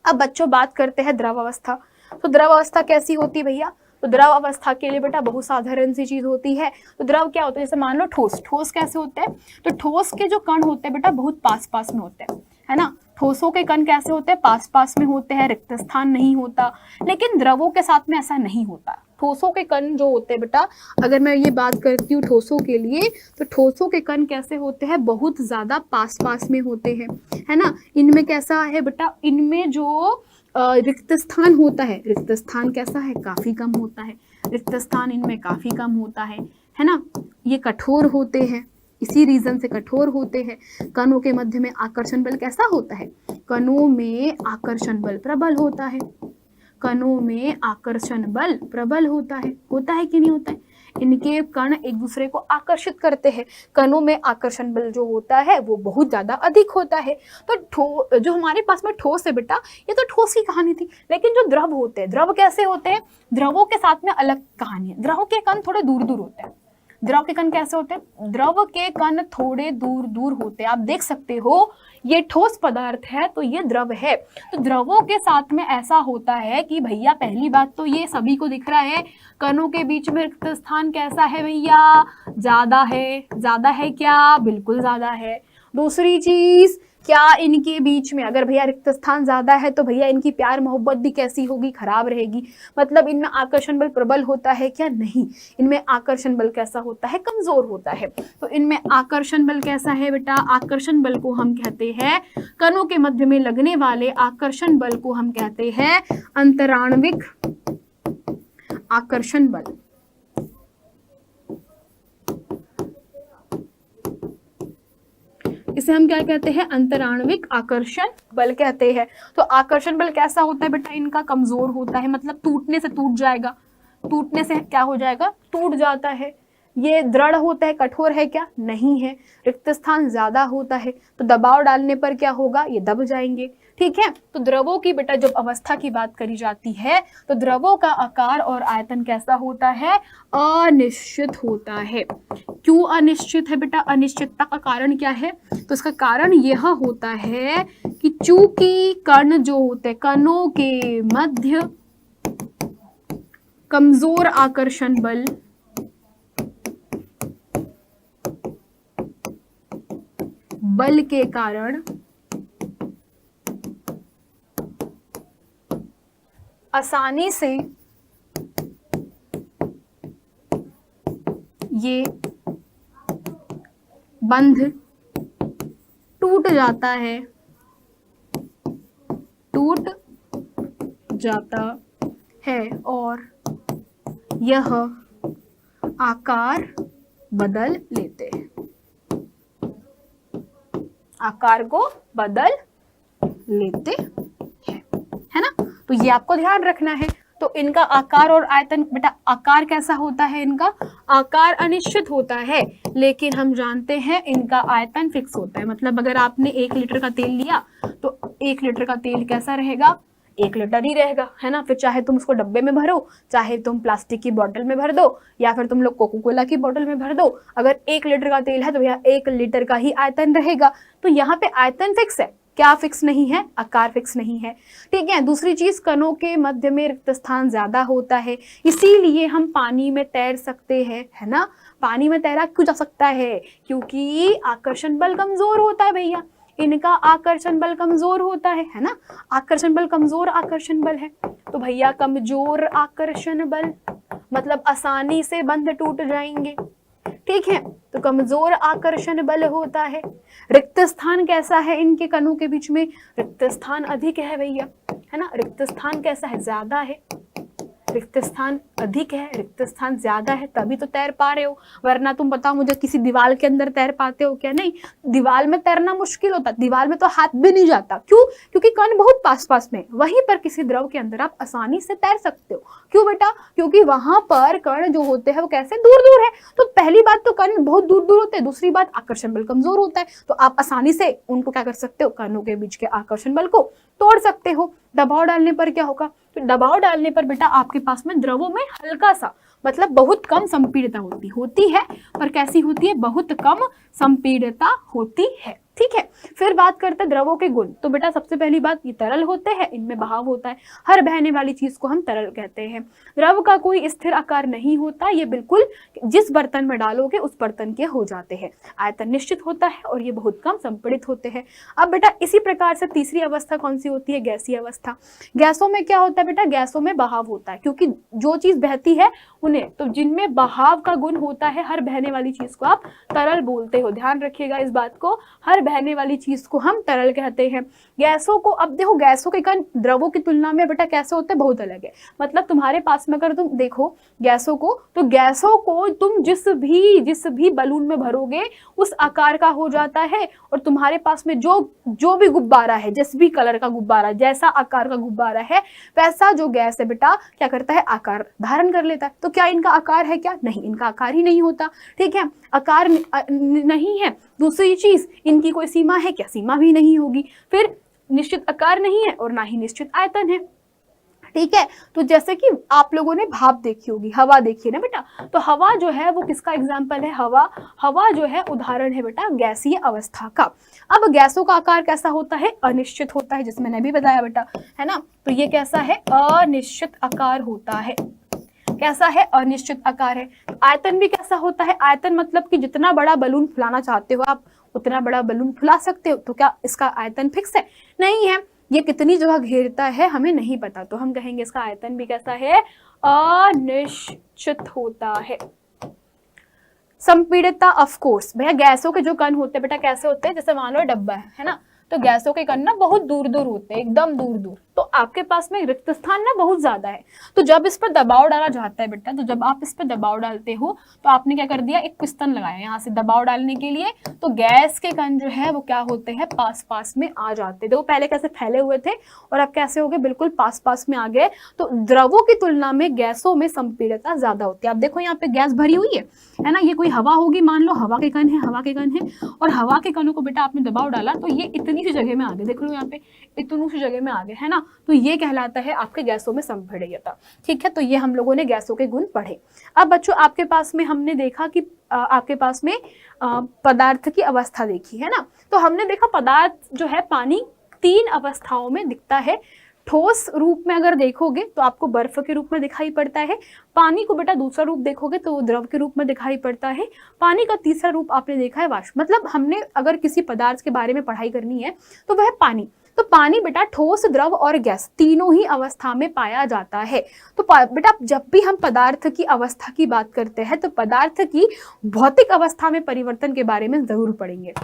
अब बच्चों बात करते हैं द्रव अवस्था। तो द्रव अवस्था कैसी होती है भैया, तो द्रव अवस्था के लिए बेटा बहुत साधारण सी चीज होती है। तो द्रव क्या होता है, जैसे मान लो ठोस, ठोस कैसे होते हैं, तो ठोस के जो कण होते हैं बेटा बहुत पास पास में होते हैं, है ना। ठोसों के कण कैसे होते हैं, पास पास में होते हैं, रिक्त स्थान नहीं होता। लेकिन द्रवों के साथ में ऐसा नहीं होता। ठोसों के कण जो होते हैं बेटा, अगर मैं ये बात करती हूँ ठोसों के लिए, तो ठोसों के कण कैसे होते हैं, बहुत ज्यादा पास पास में होते हैं, है ना। इनमें कैसा है बेटा, इनमें जो रिक्त स्थान होता है, रिक्त स्थान कैसा है, काफी कम होता है, रिक्त स्थान इनमें काफी कम होता है ना। ये कठोर होते हैं, इसी रीजन से कठोर होते हैं। कणों के मध्य में आकर्षण बल कैसा होता है, कणों में आकर्षण बल प्रबल होता है, कणों में आकर्षण बल प्रबल होता है कि नहीं होता है। इनके कण एक दूसरे को आकर्षित करते हैं, कणों में आकर्षण बल जो होता है वो बहुत ज्यादा अधिक होता है। तो जो हमारे पास में ठोस है बेटा, ये तो ठोस की कहानी थी। लेकिन जो द्रव होते हैं, द्रव कैसे होते हैं, द्रवों के साथ में अलग कहानी है। द्रव के कण थोड़े दूर दूर होते हैं। द्रव के कण कैसे होते हैं, द्रव के कण थोड़े दूर दूर होते हैं। आप देख सकते हो ये ठोस पदार्थ है तो ये द्रव है। तो द्रवों के साथ में ऐसा होता है कि भैया पहली बात तो ये सभी को दिख रहा है, कणों के बीच में रिक्त स्थान कैसा है भैया, ज्यादा है। ज्यादा है क्या, बिल्कुल ज्यादा है। दूसरी चीज, क्या इनके बीच में अगर भैया रिक्त स्थान ज्यादा है तो भैया इनकी प्यार मोहब्बत भी कैसी होगी, खराब रहेगी। मतलब इनमें आकर्षण बल प्रबल होता है क्या, नहीं। इनमें आकर्षण बल कैसा होता है, कमजोर होता है। तो इनमें आकर्षण बल कैसा है बेटा, आकर्षण बल को हम कहते हैं, कणों के मध्य में लगने वाले आकर्षण बल को हम कहते हैं अंतराण्विक आकर्षण बल। इसे हम क्या कहते हैं, अंतराण्विक आकर्षण बल कहते हैं। तो आकर्षण बल कैसा होता है बेटा, इनका कमजोर होता है, मतलब टूटने से टूट जाएगा। टूटने से क्या हो जाएगा, टूट जाता है। ये दृढ़ होता है, कठोर है क्या, नहीं है। रिक्त स्थान ज्यादा होता है तो दबाव डालने पर क्या होगा, ये दब जाएंगे। ठीक है। तो द्रवों की बेटा जब अवस्था की बात करी जाती है तो द्रवों का आकार और आयतन कैसा होता है, अनिश्चित होता है। क्यों अनिश्चित है बेटा, अनिश्चितता का कारण क्या है, तो इसका कारण यह होता है कि चूंकि कण जो होते हैं, कणों के मध्य कमजोर आकर्षण बल के कारण आसानी से ये बंध टूट जाता है, टूट जाता है और यह आकार बदल लेते हैं, आकार को बदल लेते हैं, है ना। तो ये आपको ध्यान रखना है। तो इनका आकार और आयतन बेटा, आकार कैसा होता है, इनका आकार अनिश्चित होता है, लेकिन हम जानते हैं इनका आयतन फिक्स होता है। मतलब अगर आपने 1 लीटर का तेल लिया तो 1 लीटर का तेल कैसा रहेगा, 1 लीटर ही रहेगा, है ना। फिर चाहे तुम उसको डब्बे में भरो, चाहे तुम प्लास्टिक की बोतल में भर दो, या फिर तुम लोग कोको कोला की बोतल में भर दो। अगर 1 लीटर का तेल है तो भैया 1 लीटर का ही आयतन रहेगा। तो यहाँ पे आयतन फिक्स है, क्या फिक्स नहीं है, आकार फिक्स नहीं है। ठीक है। दूसरी चीज, कणों के मध्य में रिक्त स्थान ज्यादा होता है, इसीलिए हम पानी में तैर सकते हैं, है ना। पानी में तैरा क्यों जा सकता है, क्योंकि आकर्षण बल कमजोर होता है भैया, इनका आकर्षण बल कमजोर होता है ना। आकर्षण बल कमजोर आकर्षण बल है, तो भैया कमजोर आकर्षण बल मतलब आसानी से बंध टूट जाएंगे। ठीक है, तो कमजोर आकर्षण बल होता है। रिक्त स्थान कैसा है इनके कणों के बीच में? रिक्त स्थान अधिक है भैया, है ना। रिक्त स्थान कैसा है? ज्यादा है। रिक्त स्थान अधिक है, रिक्त स्थान ज्यादा है, तभी तो तैर पा रहे हो, वरना तुम बताओ मुझे किसी दीवार के अंदर तैर पाते हो क्या? नहीं, दीवार में तैरना मुश्किल होता, दीवार में तो हाथ भी नहीं जाता। क्यों? क्योंकि कण बहुत पास पास में। वहीं पर किसी द्रव के अंदर आप आसानी से तैर सकते हो। क्यों बेटा? क्योंकि वहां पर कण जो होते हैं वो कैसे? दूर दूर है। तो पहली बात तो कण बहुत दूर दूर होते हैं, दूसरी बात आकर्षण बल कमजोर होता है, तो आप आसानी से उनको क्या कर सकते हो? कणों के बीच के आकर्षण बल को तोड़ सकते हो। दबाव डालने पर क्या होगा? तो दबाव डालने पर बेटा आपके पास में द्रवों में हल्का सा, मतलब बहुत कम संपीड़ितता होती है, पर कैसी होती है? बहुत कम संपीड़ितता होती है। ठीक है, फिर बात करते हैं द्रवों के गुण। तो बेटा सबसे पहली बात, ये तरल होते हैं, इनमें बहाव होता है। हर बहने वाली चीज को हम तरल कहते हैं। द्रव का कोई स्थिर आकार नहीं होता, ये बिल्कुल जिस बर्तन में डालोगे उस बर्तन के हो जाते हैं। आयतन निश्चित होता है और ये बहुत कम संपीड़ित होते हैं। अब बेटा इसी प्रकार से तीसरी अवस्था कौन सी होती है? गैसीय अवस्था। गैसों में क्या होता है बेटा? गैसों में बहाव होता है, क्योंकि जो चीज बहती है उन्हें, तो जिनमें बहाव का गुण होता है, हर बहने वाली चीज को आप तरल बोलते हो। ध्यान रखिएगा इस बात को, हर बहने वाली चीज को हम तरल कहते हैं। गैसों को, अब देखो गैसों के कण द्रवों की तुलना में बेटा कैसे होते हैं? बहुत अलग है। मतलब तुम्हारे पास में अगर तुम देखो गैसों को, तो गैसों को तुम जिस भी बलून में भरोगे उस आकार का हो जाता है, और तुम्हारे पास में जो भी गुब्बारा है, जिस भी कलर का गुब्बारा, जैसा आकार का गुब्बारा है, वैसा जो गैस है बेटा क्या करता है? आकार धारण कर लेता है। तो क्या इनका आकार है क्या? नहीं, इनका आकार ही नहीं होता। ठीक है, आकार नहीं है। दूसरी चीज, इनकी कोई सीमा है क्या? सीमा भी नहीं होगी। फिर निश्चित आकार नहीं है और ना ही निश्चित आयतन है। ठीक है, तो जैसे कि आप लोगों ने भाप देखी होगी, हवा देखी है ना बेटा, तो हवा जो है वो किसका एग्जाम्पल है? हवा जो है उदाहरण है बेटा गैसीय अवस्था का। अब गैसों का आकार कैसा होता है? अनिश्चित होता है, जिसमें मैंने भी बताया बेटा, है ना। तो ये कैसा है? अनिश्चित आकार होता है। कैसा है? अनिश्चित आकार है। आयतन भी कैसा होता है? आयतन मतलब कि जितना बड़ा बलून फुलाना चाहते हो आप, उतना बड़ा बलून फुला सकते हो। तो क्या इसका आयतन फिक्स है? नहीं है। ये कितनी जगह घेरता है हमें नहीं पता, तो हम कहेंगे इसका आयतन भी कैसा है? अनिश्चित होता है। संपीड़ितता, ऑफ कोर्स भैया गैसों के जो कण होते हैं बेटा कैसे होते हैं? जैसे मान लो डब्बा है ना, तो गैसों के कण ना बहुत दूर दूर होते हैं, एकदम दूर दूर। तो आपके पास में रिक्त स्थान ना बहुत ज्यादा है, तो जब इस पर दबाव डाला जाता है बेटा, तो जब आप इस पर दबाव डालते हो तो आपने क्या कर दिया? एक पिस्टन लगाया यहाँ से दबाव डालने के लिए, तो गैस के कण जो है वो क्या होते हैं? पास पास में आ जाते हैं। देखो पहले कैसे फैले हुए थे और अब कैसे हो गए? बिल्कुल पास पास में आ गए। तो द्रवों की तुलना में गैसों में संपीड़ितता ज्यादा होती है। आप देखो यहाँ पे गैस भरी हुई है ना, ये कोई हवा होगी, मान लो हवा के कण है, और हवा के कणों को बेटा आपने दबाव डाला तो ये इतनी सी जगह में आ गए, देख लो यहाँ पे इतनी सी जगह में आ गए, है ना। तो ये कहलाता है आपके गैसों में संपीड़ितता। ठीक है, तो ये हम लोगों ने गैसों के गुण पढ़े। अब बच्चों आपके पास में हमने देखा कि आपके पास में पदार्थ की अवस्था देखी है ना, तो हमने देखा पदार्थ जो है पानी 3 अवस्थाओं में दिखता है। ठोस रूप में अगर देखोगे तो आपको बर्फ के रूप में दिखाई पड़ता है। पानी को बेटा दूसरा रूप देखोगे तो द्रव के रूप में दिखाई पड़ता है। पानी का तीसरा रूप आपने देखा है वाष्प। मतलब हमने अगर किसी पदार्थ के बारे में पढ़ाई करनी है तो वह पानी, तो पानी बेटा ठोस, द्रव और गैस तीनों ही अवस्था में पाया जाता है। तो बेटा जब भी हम पदार्थ की अवस्था की बात करते हैं तो पदार्थ की भौतिक अवस्था में परिवर्तन के बारे में जरूर पढ़ेंगे।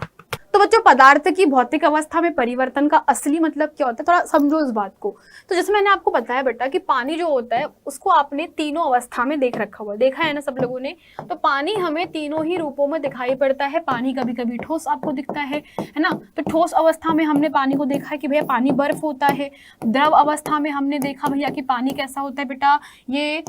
तो बच्चों पदार्थ की भौतिक अवस्था में परिवर्तन का असली मतलब क्या होता है, थोड़ा समझो इस बात को। तो जैसे मैंने आपको बताया बेटा कि पानी जो होता है उसको आपने तीनों अवस्था में देख रखा हुआ, देखा है ना सब लोगों ने। तो पानी हमें तीनों ही रूपों में दिखाई पड़ता है। पानी कभी कभी ठोस आपको दिखता है ना, तो ठोस अवस्था में हमने पानी को देखा है कि भैया पानी बर्फ होता है। द्रव अवस्था में हमने देखा भैया कि पानी कैसा होता है बेटा, ये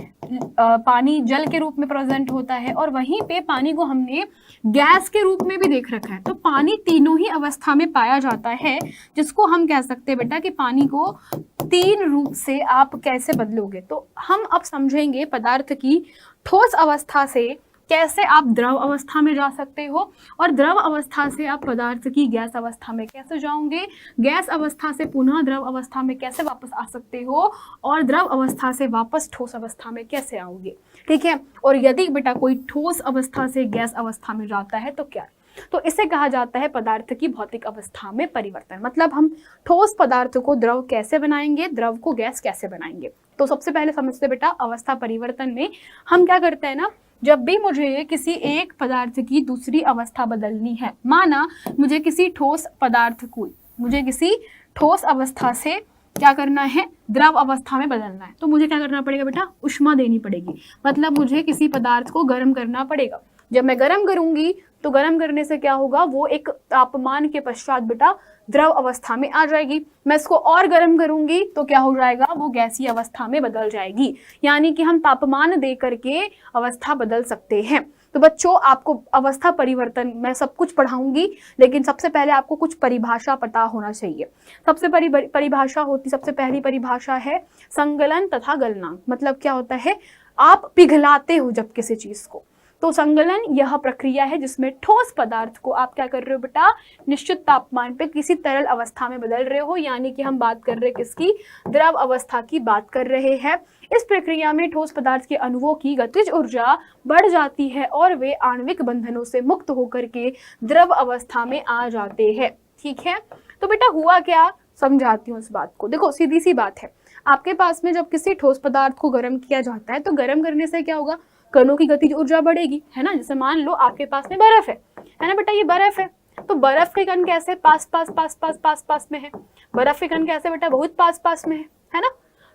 पानी जल के रूप में प्रेजेंट होता है। और वहीं पे पानी को हमने गैस के रूप में भी देख रखा है। तो पानी तीनों ही अवस्था में पाया जाता है, जिसको हम कह सकते हैं बेटा कि पानी को 3 रूप से आप कैसे बदलोगे। तो हम अब समझेंगे पदार्थ की ठोस अवस्था से कैसे आप द्रव अवस्था में जा सकते हो, और द्रव अवस्था से आप पदार्थ की गैस अवस्था में कैसे जाओगे, गैस अवस्था से पुनः द्रव अवस्था में कैसे वापस आ सकते हो, और द्रव अवस्था से वापस ठोस अवस्था में कैसे आओगे। ठीक है, और यदि बेटा कोई ठोस अवस्था से गैस अवस्था में जाता है तो क्या, तो इसे कहा जाता है पदार्थ की भौतिक अवस्था में परिवर्तन। मतलब हम ठोस पदार्थ को द्रव कैसे बनाएंगे, द्रव को गैस कैसे बनाएंगे। तो सबसे पहले समझते बेटा, अवस्था परिवर्तन में हम क्या करते हैं ना, जब भी मुझे किसी एक पदार्थ की दूसरी अवस्था बदलनी है, माना मुझे किसी ठोस पदार्थ को मुझे किसी ठोस अवस्था से क्या करना है, द्रव अवस्था में बदलना है, तो मुझे क्या करना पड़ेगा बेटा, ऊष्मा देनी पड़ेगी। मतलब मुझे किसी पदार्थ को गर्म करना पड़ेगा। जब मैं गर्म करूंगी तो गर्म करने से क्या होगा, वो एक तापमान के पश्चात बेटा द्रव अवस्था में आ जाएगी। मैं इसको और गर्म करूंगी तो क्या हो जाएगा, वो गैसीय अवस्था में बदल जाएगी। यानी कि हम तापमान दे करके अवस्था बदल सकते हैं। तो बच्चों, आपको अवस्था परिवर्तन मैं सब कुछ पढ़ाऊंगी, लेकिन सबसे पहले आपको कुछ परिभाषा पता होना चाहिए। सबसे परिभाषा होती, सबसे पहली परिभाषा है संगलन तथा गलनांक। मतलब क्या होता है, आप पिघलाते हो जब किसी चीज को, तो संगलन यह प्रक्रिया है जिसमें ठोस पदार्थ को आप क्या कर रहे हो बेटा, निश्चित तापमान पे किसी तरल अवस्था में बदल रहे हो। यानी कि हम बात कर रहे हैं किसकी, द्रव अवस्था की बात कर रहे हैं। इस प्रक्रिया में ठोस पदार्थ के अणुओं की गतिज ऊर्जा बढ़ जाती है और वे आणविक बंधनों से मुक्त होकर के द्रव अवस्था में आ जाते हैं। ठीक है, तो बेटा हुआ क्या, समझाती हूँ इस बात को। देखो सीधी सी बात है, आपके पास में जब किसी ठोस पदार्थ को गर्म किया जाता है तो गर्म करने से क्या होगा, कणों की गतिज ऊर्जा बढ़ेगी, है ना। जैसे मान लो आपके पास में बर्फ है ना बेटा, ये बर्फ है, तो बर्फ के कण कैसे पास पास पास पास पास पास में है, बर्फ के कण कैसे बेटा, बहुत पास पास में है ना।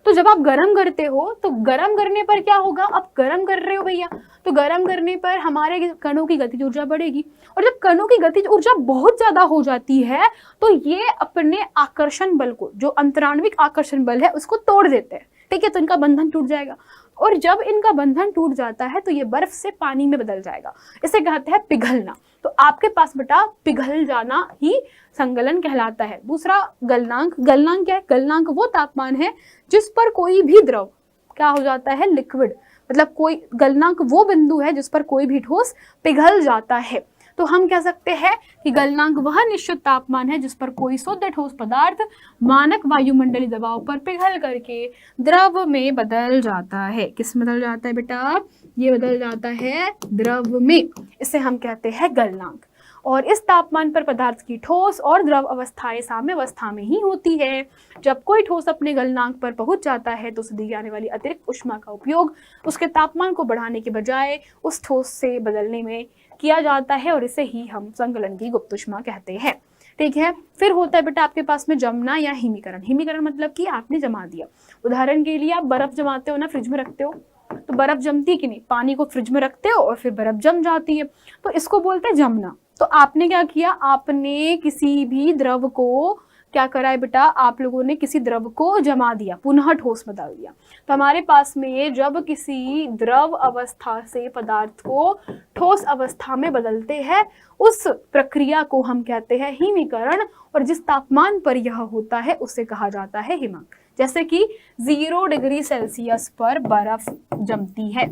तो जब आप गर्म करते हो तो गर्म करने पर क्या होगा, आप गर्म कर रहे हो भैया, तो गर्म करने पर हमारे कणों की गतिज ऊर्जा बढ़ेगी। और जब कणों की गतिज ऊर्जा बहुत ज्यादा हो जाती है तो ये अपने आकर्षण बल को, जो अंतराण्विक आकर्षण बल है, उसको तोड़ देते हैं। ठीक है, तो इनका बंधन टूट जाएगा, और जब इनका बंधन टूट जाता है तो ये बर्फ से पानी में बदल जाएगा। इसे कहते हैं पिघलना। तो आपके पास बेटा पिघल जाना ही संगलन कहलाता है। दूसरा गलनांक। गलनांक क्या है, गलनांक वो तापमान है जिस पर कोई भी द्रव क्या हो जाता है, लिक्विड। मतलब कोई गलनांक वो बिंदु है जिस पर कोई भी ठोस पिघल जाता है। तो हम कह सकते हैं कि गलनांक वह निश्चित तापमान है जिस पर कोई शुद्ध ठोस पदार्थ मानक वायुमंडलीय दबाव पर पिघल करके द्रव में बदल जाता है। किस में बदल जाता है बेटा, ये बदल जाता है द्रव में। इसे हम कहते हैं गलनांक। और इस तापमान पर पदार्थ की ठोस और द्रव अवस्थाएं साम्यावस्था में ही होती है। जब कोई ठोस अपने गलनांक पर पहुंच जाता है तो उसे दी जाने वाली अतिरिक्त ऊष्मा का उपयोग उसके तापमान को बढ़ाने के बजाय उस ठोस से बदलने में किया जाता है, और इसे ही हम संगलन की गुप्त ऊष्मा कहते हैं। ठीक है, फिर होता है बेटा आपके पास में जमना या हिमीकरण। हिमीकरण मतलब कि आपने जमा दिया। उदाहरण के लिए आप बर्फ जमाते हो ना, फ्रिज में रखते हो, तो बर्फ जमती कि नहीं, पानी को फ्रिज में रखते हो और फिर बर्फ जम जाती है, तो इसको बोलते हैं जमना। तो आपने क्या किया, आपने किसी भी द्रव को क्या करा है बेटा, आप लोगों ने किसी द्रव को जमा दिया, पुनः ठोस में डाल दिया। तो हमारे पास में जब किसी द्रव अवस्था से पदार्थ को ठोस अवस्था में बदलते हैं, उस प्रक्रिया को हम कहते हैं हिमीकरण। और जिस तापमान पर यह होता है उसे कहा जाता है हिमक। जैसे कि 0 डिग्री सेल्सियस पर बर्फ जमती है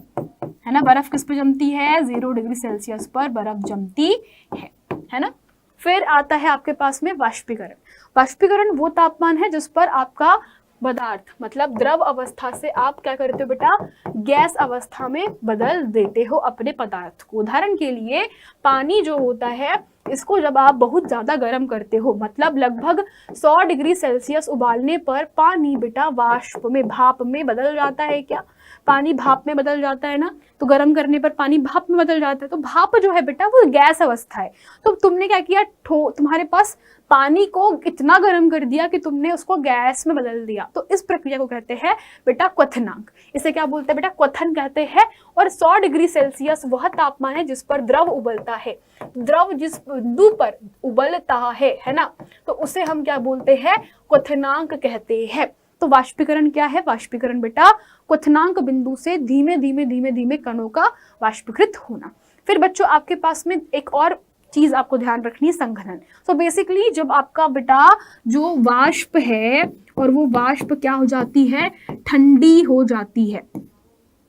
ना। बर्फ किस पे जमती है, 0 डिग्री सेल्सियस पर बर्फ जमती है ना। फिर आता है आपके पास में वाष्पीकरण। वाष्पीकरण वो तापमान है जिस पर आपका पदार्थ मतलब द्रव अवस्था से आप क्या करते हो बेटा, गैस अवस्था में बदल देते हो अपने पदार्थ को। उदाहरण के लिए पानी जो होता है, इसको जब आप बहुत ज्यादा गर्म करते हो, मतलब लगभग 100 डिग्री सेल्सियस उबालने पर पानी बेटा वाष्प में, भाप में बदल जाता है। क्या पानी भाप में बदल जाता है ना, तो गर्म करने पर पानी भाप में बदल जाता है। तो भाप जो है बेटा वो गैस अवस्था है। तो तुमने क्या किया, तुम्हारे पास पानी को इतना गर्म कर दिया कि तुमने उसको गैस में बदल दिया। तो इस प्रक्रिया को कहते हैं बेटा क्वथनांक। इसे क्या बोलते हैं बेटा, क्वथन कहते हैं। और 100 डिग्री सेल्सियस वह तापमान है जिस पर द्रव उबलता है। द्रव जिस बिंदु पर उबलता है ना, तो उसे हम क्या बोलते हैं, क्वथनांक कहते हैं। तो वाष्पीकरण क्या है, वाष्पीकरण बेटा क्वथनांक बिंदु से धीमे धीमे धीमे धीमे कणों का वाष्पीकृत होना। फिर बच्चों आपके पास में एक और चीज आपको ध्यान रखनी है, संघनन। सो बेसिकली जब आपका बेटा जो वाष्प है और वो वाष्प क्या हो जाती है, ठंडी हो जाती है।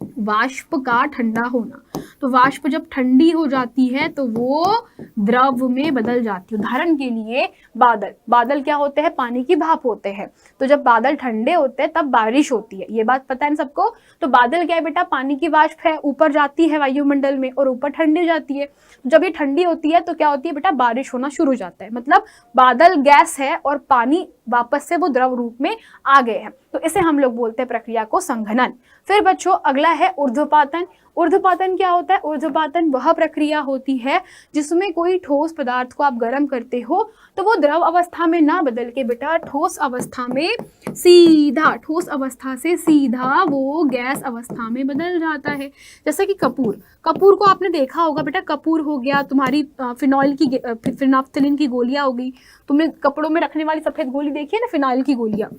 वाष्प का ठंडा होना। तो वाष्प जब ठंडी हो जाती है तो वो द्रव में बदल जाती है। उदाहरण के लिए बादल, बादल क्या होते हैं? पानी की भाप होते हैं। तो जब बादल ठंडे होते हैं तब बारिश होती है, ये बात पता है सबको। तो बादल क्या है बेटा? पानी की वाष्प है, ऊपर जाती है वायुमंडल में और ऊपर ठंडी हो जाती है। जब ये ठंडी होती है तो क्या होती है बेटा? बारिश होना शुरू हो जाता है। मतलब बादल गैस है और पानी वापस से वो द्रव रूप में आ गए हैं। तो इसे हम लोग बोलते हैं प्रक्रिया को संघनन। फिर बच्चों अगला है ऊर्ध्वपातन। ऊर्ध्वपातन क्या होता है? ऊर्ध्वपातन वह प्रक्रिया होती है जिसमें कोई ठोस पदार्थ को आप गर्म करते हो तो वो द्रव अवस्था में ना बदल के बेटा ठोस अवस्था में सीधा, ठोस अवस्था से सीधा वो गैस अवस्था में बदल जाता है। जैसे कि कपूर, कपूर को आपने देखा होगा बेटा, कपूर हो गया, तुम्हारी फिनाफ्थलीन की गोलियां हो गई, तुमने कपड़ों में रखने वाली सफेद गोली देखी है ना, फिनाइल की गोलियां,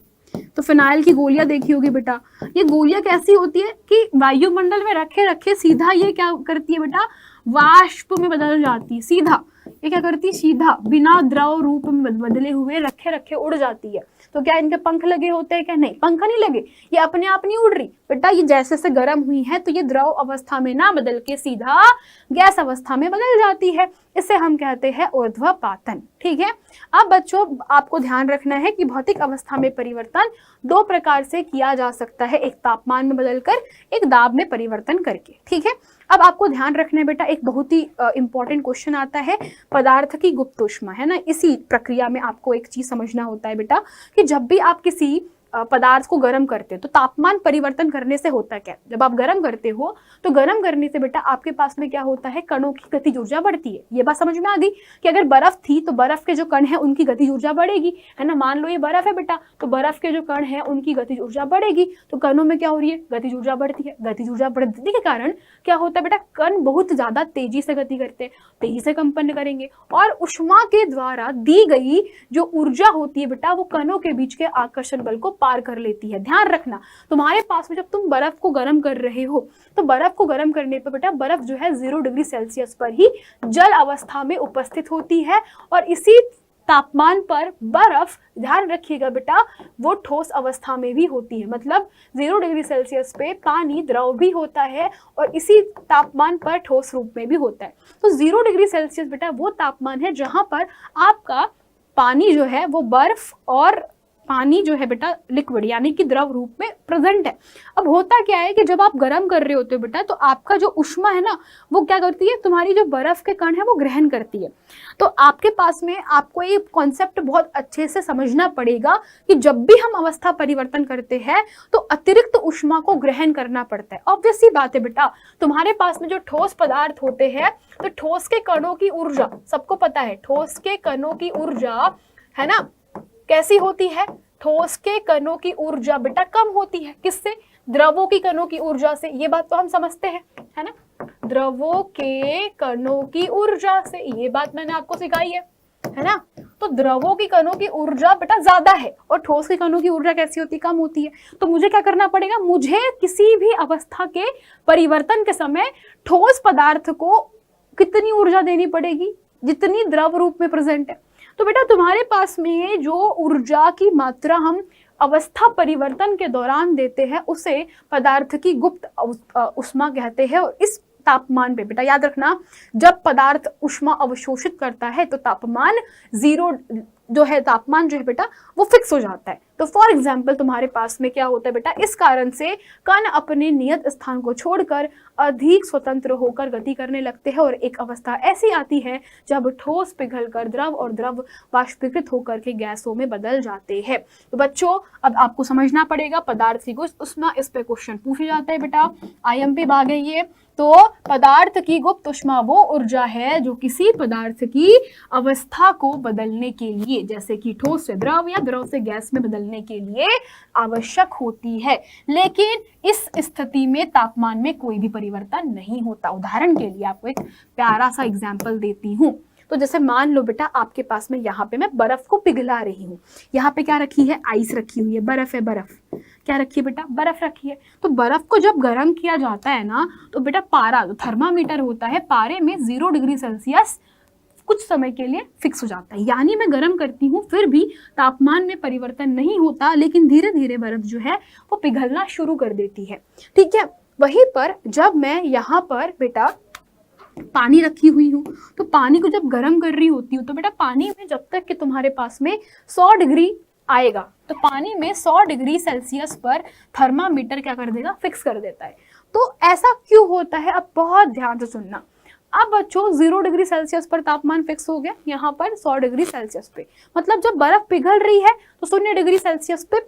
तो फिनाइल की गोलियां देखी होगी बेटा। ये गोलियां कैसी होती है कि वायुमंडल में रखे रखे सीधा ये क्या करती है बेटा? वाष्प में बदल जाती है सीधा। ये क्या करती है? सीधा बिना द्रव रूप में बदले हुए रखे रखे उड़ जाती है। तो क्या इनके पंख लगे होते हैं क्या? नहीं, पंख नहीं लगे, ये अपने आप नहीं उड़ रही बेटा। ये जैसे से गर्म हुई है तो ये द्रव अवस्था में ना बदल के सीधा गैस अवस्था में बदल जाती है। इसे हम कहते हैं ऊर्ध्वपातन। ठीक है। अब बच्चों आपको ध्यान रखना है कि भौतिक अवस्था में परिवर्तन दो प्रकार से किया जा सकता है, एक तापमान में बदलकर, एक दाब में परिवर्तन करके। ठीक है। अब आपको ध्यान रखना है बेटा, एक बहुत ही इंपॉर्टेंट क्वेश्चन आता है पदार्थ की गुप्त ऊष्मा, है ना। इसी प्रक्रिया में आपको एक चीज समझना होता है बेटा कि जब भी आप किसी पदार्थ को गर्म करते हैं तो तापमान परिवर्तन करने से होता क्या? जब आप गर्म करते हो तो गर्म करने से बेटा आपके पास में क्या होता है? कणों की गतिज ऊर्जा बढ़ती है। ये बात समझ में आ गई कि अगर बर्फ थी तो बर्फ के जो कण है उनकी गतिज ऊर्जा बढ़ेगी, है ना। मान लो ये बर्फ है बेटा, तो बर्फ के जो कण है उनकी गतिज ऊर्जा बढ़ेगी, तो कणों में क्या हो रही है? गतिज ऊर्जा बढ़ती है। गतिज ऊर्जा बढ़ने के कारण क्या होता है बेटा? कण बहुत ज्यादा तेजी से गति करते हैं, तेजी से कंपन करेंगे और ऊष्मा के द्वारा दी गई जो ऊर्जा होती है बेटा वो कणों के बीच के आकर्षण बल को पार कर लेती है। ध्यान रखना, तुम्हारे पास में जब तुम बर्फ को गर्म कर रहे हो तो बर्फ को गर्म करने पर बेटा बर्फ जो है 0 डिग्री सेल्सियस पर ही जल अवस्था में उपस्थित होती है और इसी तापमान पर बर्फ, ध्यान रखिएगा बेटा, वो ठोस अवस्था में भी होती है। मतलब 0 डिग्री सेल्सियस पे पानी द्रव भी होता है और इसी तापमान पर ठोस रूप में भी होता है। तो 0 डिग्री सेल्सियस बेटा वो तापमान है जहां पर आपका पानी जो है वो बर्फ और पानी जो है बेटा लिक्विड यानी कि द्रव रूप में प्रेजेंट है। अब होता क्या है कि जब आप गर्म कर रहे होते हो बेटा तो आपका जो ऊष्मा है ना वो क्या करती है? तुम्हारी जो बर्फ के कण है वो ग्रहण करती है। तो आपके पास में आपको ये कॉन्सेप्ट बहुत अच्छे से समझना पड़ेगा कि जब भी हम अवस्था परिवर्तन करते हैं तो अतिरिक्त ऊष्मा को ग्रहण करना पड़ता है। ऑब्वियस सी बात है बेटा, तुम्हारे पास में जो ठोस पदार्थ होते हैं तो ठोस के कणों की ऊर्जा सबको पता है, ठोस के कणों की ऊर्जा है ना कैसी होती है? ठोस के कणों की ऊर्जा बेटा कम होती है। किससे? द्रवों की कणों की ऊर्जा से। ये बात तो हम समझते हैं, है ना। द्रवों के कणों की ऊर्जा से, ये बात मैंने आपको सिखाई है ना। तो द्रवों की कणों की ऊर्जा बेटा ज्यादा है और ठोस की कणों की ऊर्जा कैसी होती है? कम होती है। तो मुझे क्या करना पड़ेगा? मुझे किसी भी अवस्था के परिवर्तन के समय ठोस पदार्थ को कितनी ऊर्जा देनी पड़ेगी? जितनी द्रव रूप में प्रेजेंट है। तो बेटा तुम्हारे पास में जो ऊर्जा की मात्रा हम अवस्था परिवर्तन के दौरान देते हैं उसे पदार्थ की गुप्त ऊष्मा कहते हैं। और इस तापमान पे बेटा याद रखना, जब पदार्थ ऊष्मा अवशोषित करता है तो तापमान 0 जो है, तापमान जो है बेटा वो फिक्स हो जाता है। तो फॉर एग्जाम्पल तुम्हारे पास में क्या होता है बेटा, इस कारण से कण अपने नियत स्थान को छोड़कर अधिक स्वतंत्र होकर गति करने लगते हैं और एक अवस्था ऐसी आती है जब ठोस पिघलकर द्रव और द्रव वाष्पीकृत होकर के गैसों में बदल जाते हैं। तो बच्चों अब आपको समझना पड़ेगा पदार्थ की गुप्त ऊष्मा, इस पे क्वेश्चन पूछे जाते हैं बेटा, IMP भाग है ये। तो पदार्थ की गुप्त ऊष्मा वो ऊर्जा है जो किसी पदार्थ की अवस्था को बदलने के लिए, जैसे कि ठोस से द्रव या द्रव से गैस में बदलने के लिए आवश्यक होती है। लेकिन इस स्थिति में तापमान में कोई भी परिवर्तन नहीं होता। उदाहरण के लिए आपको एक प्यारा सा एग्जाम्पल देती हूँ। तो जैसे मान लो बेटा आपके पास में यहाँ पे मैं बर्फ को पिघला रही हूँ, यहाँ पे क्या रखी है? आइस रखी हुई है, बर्फ है, बर्फ क्या रखी है बेटा? बर्फ रखी है। तो बर्फ को जब गर्म किया जाता है ना तो बेटा पारा जो थर्मामीटर होता है, पारे में 0 डिग्री सेल्सियस कुछ समय के लिए फिक्स हो जाता है। यानी मैं गर्म करती हूँ फिर भी तापमान में परिवर्तन नहीं होता, लेकिन धीरे धीरे बर्फ जो है वो पिघलना शुरू कर देती है। ठीक है। वहीं पर जब मैं यहाँ पर बेटा पानी रखी हुई हूँ, तो पानी को जब गर्म कर रही होती हूँ, तो बेटा पानी में जब तक कि तुम्हारे पास में 100 डिग्री आएगा, तो पानी में 100 डिग्री सेल्सियस पर थर्मामीटर क्या कर देगा, फिक्स कर देता है। तो ऐसा क्यों होता है, अब बहुत ध्यान से सुनना। अब बच्चों 0 डिग्री सेल्सियस पर तापमान फिक्स हो गया, यहाँ पर 100 डिग्री सेल्सियस पे, मतलब जब बर्फ पिघल रही है तो 0 डिग्री सेल्सियस पे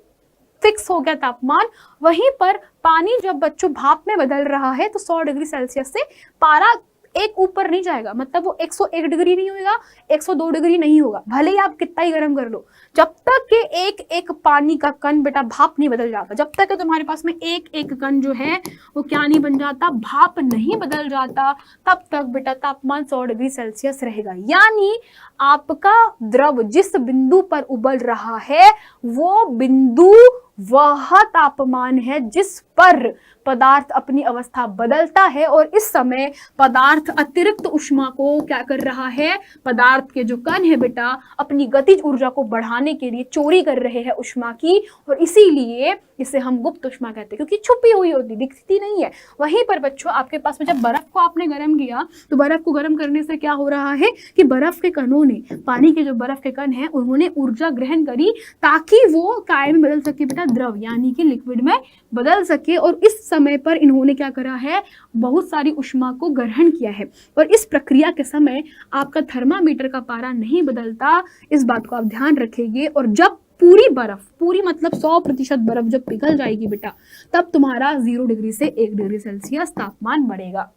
फिक्स हो गया तापमान। वहीं पर पानी जब बच्चों भाप में बदल रहा है तो 100 डिग्री सेल्सियस से पारा एक ऊपर नहीं जाएगा, मतलब वो 101 डिग्री नहीं होगा, 102 डिग्री नहीं होगा, भले ही आप कितना ही गर्म कर लो, जब तक कि एक एक पानी का कण बेटा भाप नहीं बदल जाता, जब तक कि तुम्हारे पास में एक एक कण जो है वो क्या नहीं बन जाता, भाप नहीं बदल जाता, तब तक बेटा तापमान 100 डिग्री सेल्सियस रहेगा। यानी आपका द्रव जिस बिंदु पर उबल रहा है वो बिंदु वह तापमान है जिस पर पदार्थ अपनी अवस्था बदलता है, और इस समय पदार्थ अतिरिक्त उष्मा को क्या कर रहा है, पदार्थ के जो कण है बेटा अपनी गतिज ऊर्जा को बढ़ाने के लिए चोरी कर रहे हैं उष्मा की, और इसीलिए इसे हम गुप्त उष्मा कहते हैं, क्योंकि छुपी हुई होती, दिखती नहीं है। वहीं पर बच्चों आपके पास में जब बर्फ को आपने गर्म किया, तो बर्फ को गर्म करने से क्या हो रहा है कि बर्फ के कणों ने, पानी के जो बर्फ के कण हैं उन्होंने ऊर्जा ग्रहण करी ताकि वो काय में बदल सके बेटा, द्रव यानी कि लिक्विड में बदल सके, और इस समय पर इन्होंने क्या करा है, बहुत सारी उष्मा को ग्रहण किया है। और इस प्रक्रिया के समय आपका थर्मामीटर का पारा नहीं बदलता, इस बात को आप ध्यान रखेंगे। और जब पूरी बर्फ, पूरी मतलब 100% बर्फ जब पिघल जाएगी बेटा, तब तुम्हारा 0 डिग्री से 1 डिग्री सेल्सियस तापमान बढ़ेगा,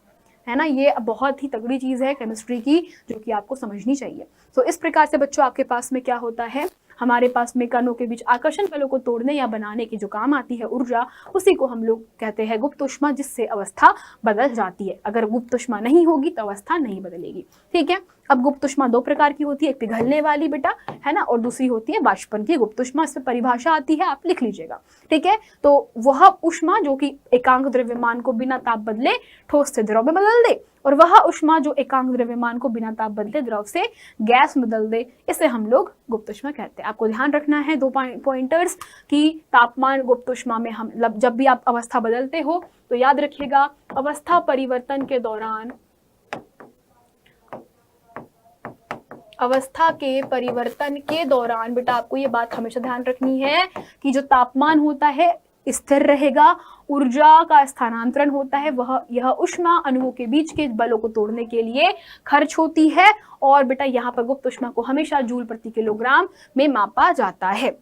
है ना। ये बहुत ही तगड़ी चीज है केमिस्ट्री की, जो कि आपको समझनी चाहिए। तो इस प्रकार से बच्चों आपके पास में क्या होता है, हमारे पास में कणों के बीच आकर्षण बलों को तोड़ने या बनाने की जो काम आती है ऊर्जा, उसी को हम लोग कहते हैं गुप्त उष्मा, जिससे अवस्था बदल जाती है। अगर गुप्त उष्मा नहीं होगी तो अवस्था नहीं बदलेगी, ठीक है। अब गुप्त उष्मा 2 प्रकार की होती है, एक पिघलने वाली बेटा, है ना, और दूसरी होती है वाष्पन की गुप्त उष्मा। इस पर परिभाषा आती है, आप लिख लीजिएगा, ठीक है। तो वह उष्मा जो कि एकांक द्रव्यमान को बिना ताप बदले ठोस से द्रव में बदल दे, और वह उष्मा जो एकांक द्रव्यमान को बिना ताप बदले द्रव से गैस में बदल दे, इसे हम लोग गुप्त उष्मा कहते हैं। आपको ध्यान रखना है 2 पॉइंटर्स कि तापमान गुप्त उष्मा में हम जब भी आप अवस्था बदलते हो तो याद रखिएगा, अवस्था परिवर्तन के दौरान, अवस्था के परिवर्तन के दौरान बेटा आपको ये बात हमेशा ध्यान रखनी है कि जो तापमान होता है स्थिर रहेगा, ऊर्जा का स्थानांतरण होता है, वह यह उष्मा अणुओं के बीच के बलों को तोड़ने के लिए खर्च होती है, और बेटा यहाँ पर गुप्त उष्मा को हमेशा जूल प्रति किलोग्राम में मापा जाता है।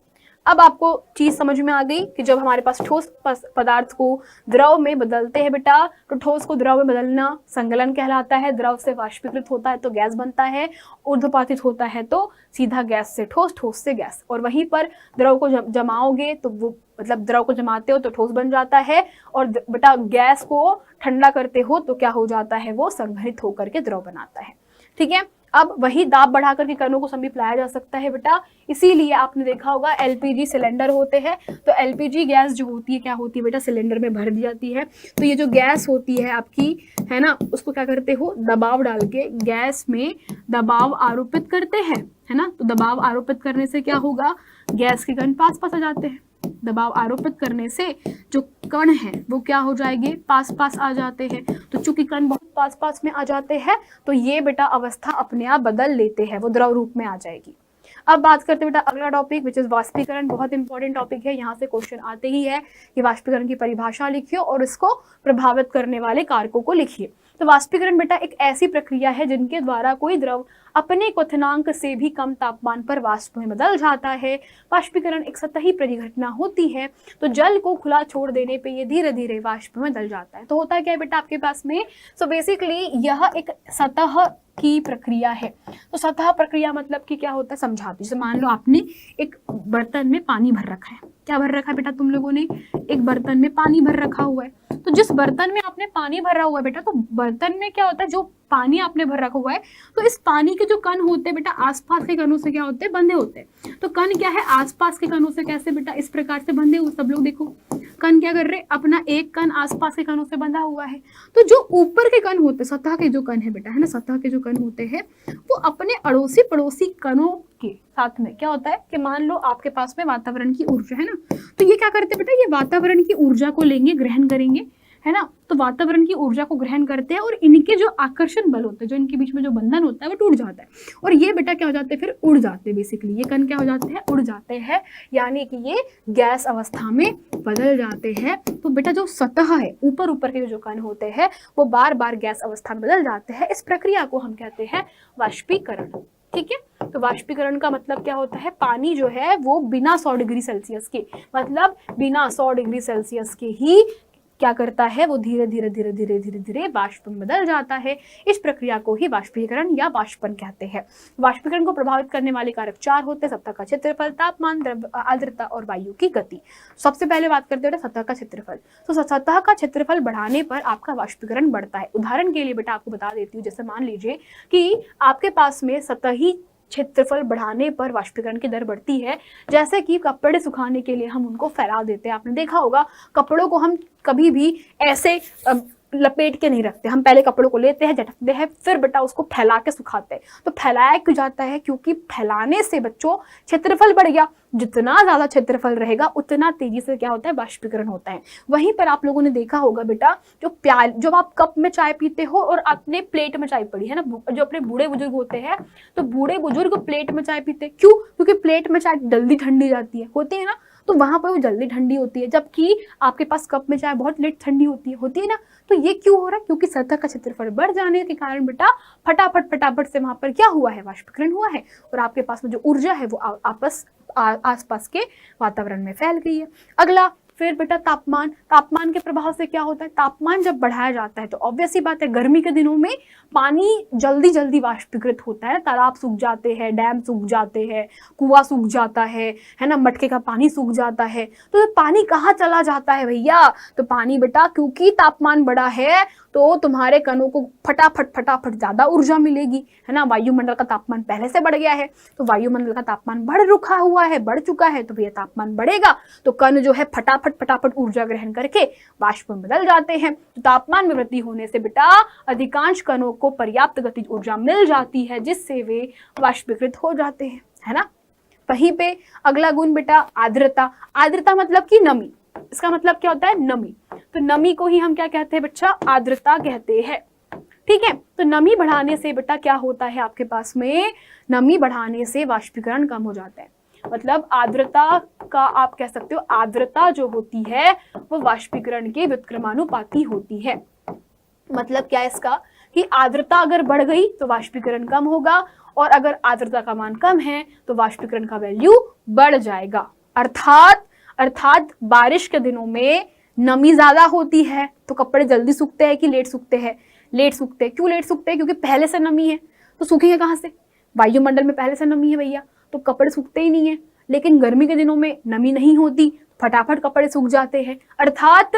अब आपको चीज समझ में आ गई कि जब हमारे पास ठोस पदार्थ को द्रव में बदलते हैं बेटा, तो ठोस को द्रव में बदलना संगलन कहलाता है। द्रव से वाष्पीकृत होता है तो गैस बनता है, ऊर्ध्वपातित होता है तो सीधा गैस से ठोस, ठोस से गैस। और वहीं पर द्रव को जमाओगे तो वो मतलब द्रव को जमाते हो तो ठोस बन जाता है, और बेटा गैस को ठंडा करते हो तो क्या हो जाता है, वो संघनित होकर के द्रव बनाता है, ठीक है। अब वही दाब बढ़ाकर के कणों को समीप लाया जा सकता है बेटा, इसीलिए आपने देखा होगा एलपीजी सिलेंडर होते हैं, तो एलपीजी गैस जो होती है क्या होती है बेटा, सिलेंडर में भर दी जाती है। तो ये जो गैस होती है आपकी, है ना, उसको क्या करते हो, दबाव डाल के गैस में दबाव आरोपित करते हैं, है ना। तो दबाव आरोपित करने से क्या होगा, गैस के कण पास पास आ जाते हैं। दबाव आरोपित करने से जो कण है वो क्या हो जाएंगे, पास पास आ जाते हैं। तो चूंकि कण बहुत पास पास में आ जाते हैं तो ये बेटा अवस्था अपने आप बदल लेते हैं, वो द्रव रूप में आ जाएगी। अब बात करते हैं बेटा अगला टॉपिक विच इज वाष्पीकरण। बहुत इंपॉर्टेंट टॉपिक है, यहाँ से क्वेश्चन आते ही है कि वाष्पीकरण की परिभाषा लिखिए और इसको प्रभावित करने वाले कारकों को लिखिए। तो वाष्पीकरण बेटा एक ऐसी प्रक्रिया है जिनके द्वारा कोई द्रव अपने क्वथनांक से भी कम तापमान पर वाष्प में बदल जाता है। वाष्पीकरण एक सतही परिघटना होती है, तो जल को खुला छोड़ देने पे ये धीरे धीरे वाष्प में बदल जाता है। तो होता क्या है बेटा आपके पास में, सो बेसिकली यह एक सतह की प्रक्रिया है। तो सतह प्रक्रिया मतलब कि क्या होता है, समझाती। जैसे मान लो आपने एक बर्तन में पानी भर रखा है, क्या भर रखा है बेटा तुम लोगों ने, एक बर्तन में पानी भर रखा हुआ है। तो जिस बर्तन में आपने पानी भरा हुआ है बेटा, तो बर्तन में क्या होता है, जो पानी आपने भर रखा हुआ है, तो इस पानी के जो कण होते हैं बेटा आसपास के कणों से क्या होते हैं, बंधे होते हैं। तो कण क्या है, आसपास के कणों से कैसे बेटा, इस प्रकार से बंधे हुए। सब लोग देखो कण क्या कर रहे हैं, अपना एक कण आसपास के कणों से बंधा हुआ है। तो जो ऊपर के कण होते हैं, सतह के जो कण है बेटा, है ना, सतह के जो कण होते हैं वो अपने अड़ोसी पड़ोसी कणों के साथ में क्या होता है कि मान लो आपके पास में वातावरण की ऊर्जा है ना, तो ये क्या करते हैं बेटा, ये वातावरण की ऊर्जा को लेंगे, ग्रहण करेंगे, है ना, तो वातावरण की ऊर्जा को ग्रहण करते हैं और इनके जो आकर्षण बल होते हैं, जो इनके बीच में जो बंधन होता है वो टूट जाता है और ये बेटा क्या हो जाते हैं, फिर उड़ जाते हैं। बेसिकली ये कण क्या हो जाते हैं, उड़ जाते हैं, यानी कि ये गैस अवस्था में बदल जाते हैं। तो बेटा जो सतह है, ऊपर ऊपर के जो कण होते हैं वो बार बार गैस अवस्था में बदल जाते हैं। इस प्रक्रिया को हम कहते हैं वाष्पीकरण। ठीक है, तो वाष्पीकरण का मतलब क्या होता है, पानी जो है वो बिना 100 डिग्री सेल्सियस के, मतलब बिना 100 डिग्री सेल्सियस के ही क्या करता है, वो धीरे धीरे धीरे धीरे धीरे धीरे वाष्प में बदल जाता है। इस प्रक्रिया को ही वाष्पीकरण या वाष्पन कहते हैं। वाष्पीकरण को प्रभावित करने वाले कारक 4 होते हैं, सतह का क्षेत्रफल, तापमान, आर्द्रता और वायु की गति। सबसे पहले बात करते हैं सतह का क्षेत्रफल। तो सतह का क्षेत्रफल बढ़ाने पर आपका वाष्पीकरण बढ़ता है। उदाहरण के लिए बेटा आपको बता देती हूँ, जैसे मान लीजिए कि आपके पास में सतही क्षेत्रफल बढ़ाने पर वाष्पीकरण की दर बढ़ती है। जैसे कि कपड़े सुखाने के लिए हम उनको फैला देते हैं, आपने देखा होगा कपड़ों को हम कभी भी ऐसे लपेट के नहीं रखते, हम पहले कपड़ों को लेते हैं, झटकते हैं, फिर बेटा उसको फैला के सुखाते हैं। तो फैलाया क्यों जाता है, क्योंकि फैलाने से बच्चों क्षेत्रफल बढ़ गया। जितना ज्यादा क्षेत्रफल रहेगा उतना तेजी से क्या होता है, वाष्पीकरण होता है। वहीं पर आप लोगों ने देखा होगा बेटा, जब आप कप में चाय पीते हो और अपने प्लेट में चाय पड़ी है ना, जो अपने बूढ़े बुजुर्ग होते हैं, तो बूढ़े बुजुर्ग प्लेट में चाय पीते, क्यों, क्योंकि प्लेट में चाय जल्दी ठंडी जाती है, होती है ना, तो वहां पर वो जल्दी ठंडी होती है, जबकि आपके पास कप में चाय बहुत लेट ठंडी होती है ना। तो ये क्यों हो रहा है, क्योंकि सतह का क्षेत्रफल बढ़ जाने के कारण बेटा फटाफट से वहां पर क्या हुआ है, वाष्पीकरण हुआ है और आपके पास में जो ऊर्जा है वो आसपास के वातावरण में फैल गई है। अगला फिर बेटा तापमान के प्रभाव से क्या होता है, तापमान जब बढ़ाया जाता है तो ऑब्वियस सी बात है, गर्मी के दिनों में पानी जल्दी जल्दी वाष्पीकृत होता है, तालाब सूख जाते हैं, डैम सूख जाते हैं, कुआं सूख जाता है ना, मटके का पानी सूख जाता है। तो पानी कहाँ चला जाता है भैया, तो पानी बेटा क्योंकि तापमान बढ़ा है तो तुम्हारे कणों को फटाफट ज्यादा ऊर्जा मिलेगी, है ना। वायुमंडल का तापमान पहले से बढ़ गया है, तो वायुमंडल का तापमान बढ़ चुका है, तो भैया तापमान बढ़ेगा तो कण जो है फटाफट ऊर्जा ग्रहण करके वाष्प में बदल जाते हैं। तो तापमान में वृद्धि होने से बेटा अधिकांश कणों को पर्याप्त गतिज ऊर्जा मिल जाती है, जिससे वे वाष्पीकृत हो जाते हैं, है ना। वहीं पे अगला गुण बेटा आर्द्रता मतलब कि नमी। इसका मतलब क्या होता है, नमी। तो नमी को ही हम क्या कहते हैं बच्चा, आर्द्रता कहते हैं। ठीक है, तो नमी बढ़ाने से बेटा क्या होता है, आपके पास में नमी बढ़ाने से वाष्पीकरण कम हो जाता है। मतलब आर्द्रता का आप कह सकते हो, आर्द्रता जो होती है वो वाष्पीकरण के व्युत्क्रमानुपाती होती है। मतलब क्या है इसका, कि आर्द्रता अगर बढ़ गई तो वाष्पीकरण कम होगा और अगर आर्द्रता का मान कम है तो वाष्पीकरण का वैल्यू बढ़ जाएगा। अर्थात बारिश के दिनों में नमी ज्यादा होती है तो कपड़े जल्दी सूखते हैं कि लेट सूखते हैं, लेट सूखते हैं। क्यों लेट सूखते हैं, क्योंकि पहले से नमी है, तो सूखेंगे कहाँ से, वायुमंडल में पहले से नमी है भैया, तो कपड़े सूखते ही नहीं है। लेकिन गर्मी के दिनों में नमी नहीं होती, फटाफट कपड़े सूख जाते हैं। अर्थात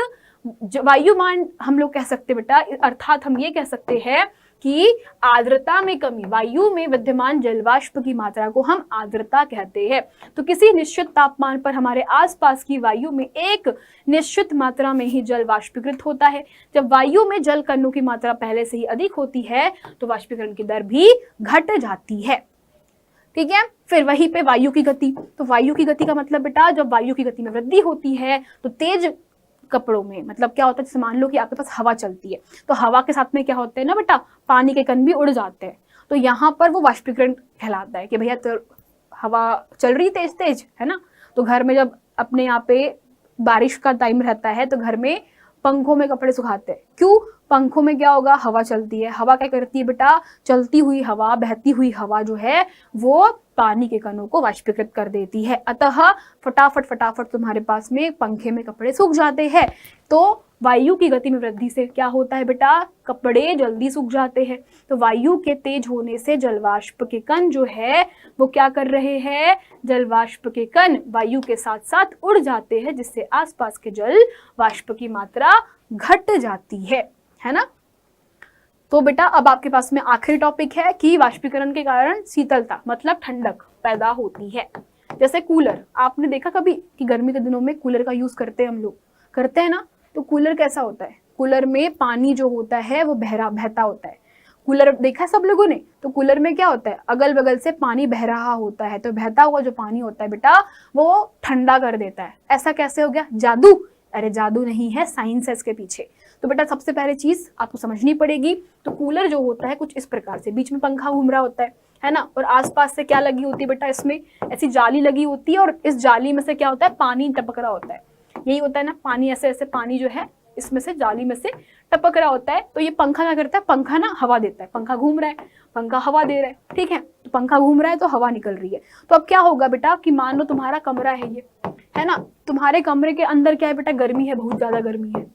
वायुमान हम लोग कह सकते बेटा, अर्थात हम ये कह सकते हैं कि आर्द्रता में कमी, वायु में विद्यमान जलवाष्प की मात्रा को हम आर्द्रता कहते हैं। तो किसी निश्चित तापमान पर हमारे आसपास की वायु में एक निश्चित मात्रा में ही जल वाष्पीकृत होता है। जब वायु में जल कणों की मात्रा पहले से ही अधिक होती है तो वाष्पीकरण की दर भी घट जाती है। ठीक है, फिर वहीं पे वायु की गति। तो वायु की गति का मतलब बेटा, जब वायु की गति में वृद्धि होती है तो तेज कपड़ों में मतलब क्या होता है, जैसे मान लो कि आपके पास हवा चलती है तो हवा के साथ में क्या होते हैं ना बेटा, पानी के कण भी उड़ जाते हैं। तो यहाँ पर वो वाष्पीकरण कहलाता है कि भैया तो हवा चल रही तेज तेज, है ना। तो घर में जब अपने यहाँ पे बारिश का टाइम रहता है तो घर में पंखों में कपड़े सुखाते हैं। क्यों, पंखों में क्या होगा, हवा चलती है। हवा क्या करती है बेटा, चलती हुई हवा, बहती हुई हवा जो है वो पानी के कणों को वाष्पीकृत कर देती है। अतः फटाफट तुम्हारे पास में पंखे में कपड़े सूख जाते हैं। तो वायु की गति में वृद्धि से क्या होता है बेटा, कपड़े जल्दी सूख जाते हैं। तो वायु के तेज होने से जलवाष्प के कण जो है वो क्या कर रहे हैं, जलवाष्प के कण वायु के साथ साथ उड़ जाते हैं, जिससे आसपास के जल वाष्प की मात्रा घट जाती है ना। तो बेटा अब आपके पास में आखिरी टॉपिक है कि वाष्पीकरण के कारण शीतलता मतलब ठंडक पैदा होती है। जैसे कूलर, आपने देखा कभी कि गर्मी के दिनों में कूलर का यूज करते हैं हम लोग, करते हैं ना। तो कूलर कैसा होता है, कूलर में पानी जो होता है वो बहता होता है। कूलर देखा है सब लोगों ने, तो कूलर में क्या होता है, अगल बगल से पानी बह रहा होता है, तो बहता हुआ जो पानी होता है बेटा वो ठंडा कर देता है। ऐसा कैसे हो गया, जादू? अरे जादू नहीं है, साइंस है इसके पीछे। तो तो बेटा सबसे पहले चीज आपको समझनी पड़ेगी, तो कूलर जो होता है कुछ इस प्रकार से, बीच में पंखा घूम रहा होता है ना, और आसपास से क्या लगी होती है बेटा, इसमें ऐसी जाली लगी होती है, और इस जाली में से क्या होता है, पानी टपक रहा होता है, यही होता है ना, पानी ऐसे ऐसे पानी जो है इसमें से जाली में से टपक रहा होता है। तो ये पंखा क्या करता है, पंखा ना हवा देता है, पंखा घूम रहा है, पंखा हवा दे रहा है, ठीक है, तो पंखा घूम रहा है तो हवा निकल रही है। तो अब क्या होगा बेटा कि मान लो तुम्हारा कमरा है ये, है ना, तुम्हारे कमरे के अंदर क्या है बेटा, गर्मी है, बहुत ज्यादा गर्मी है,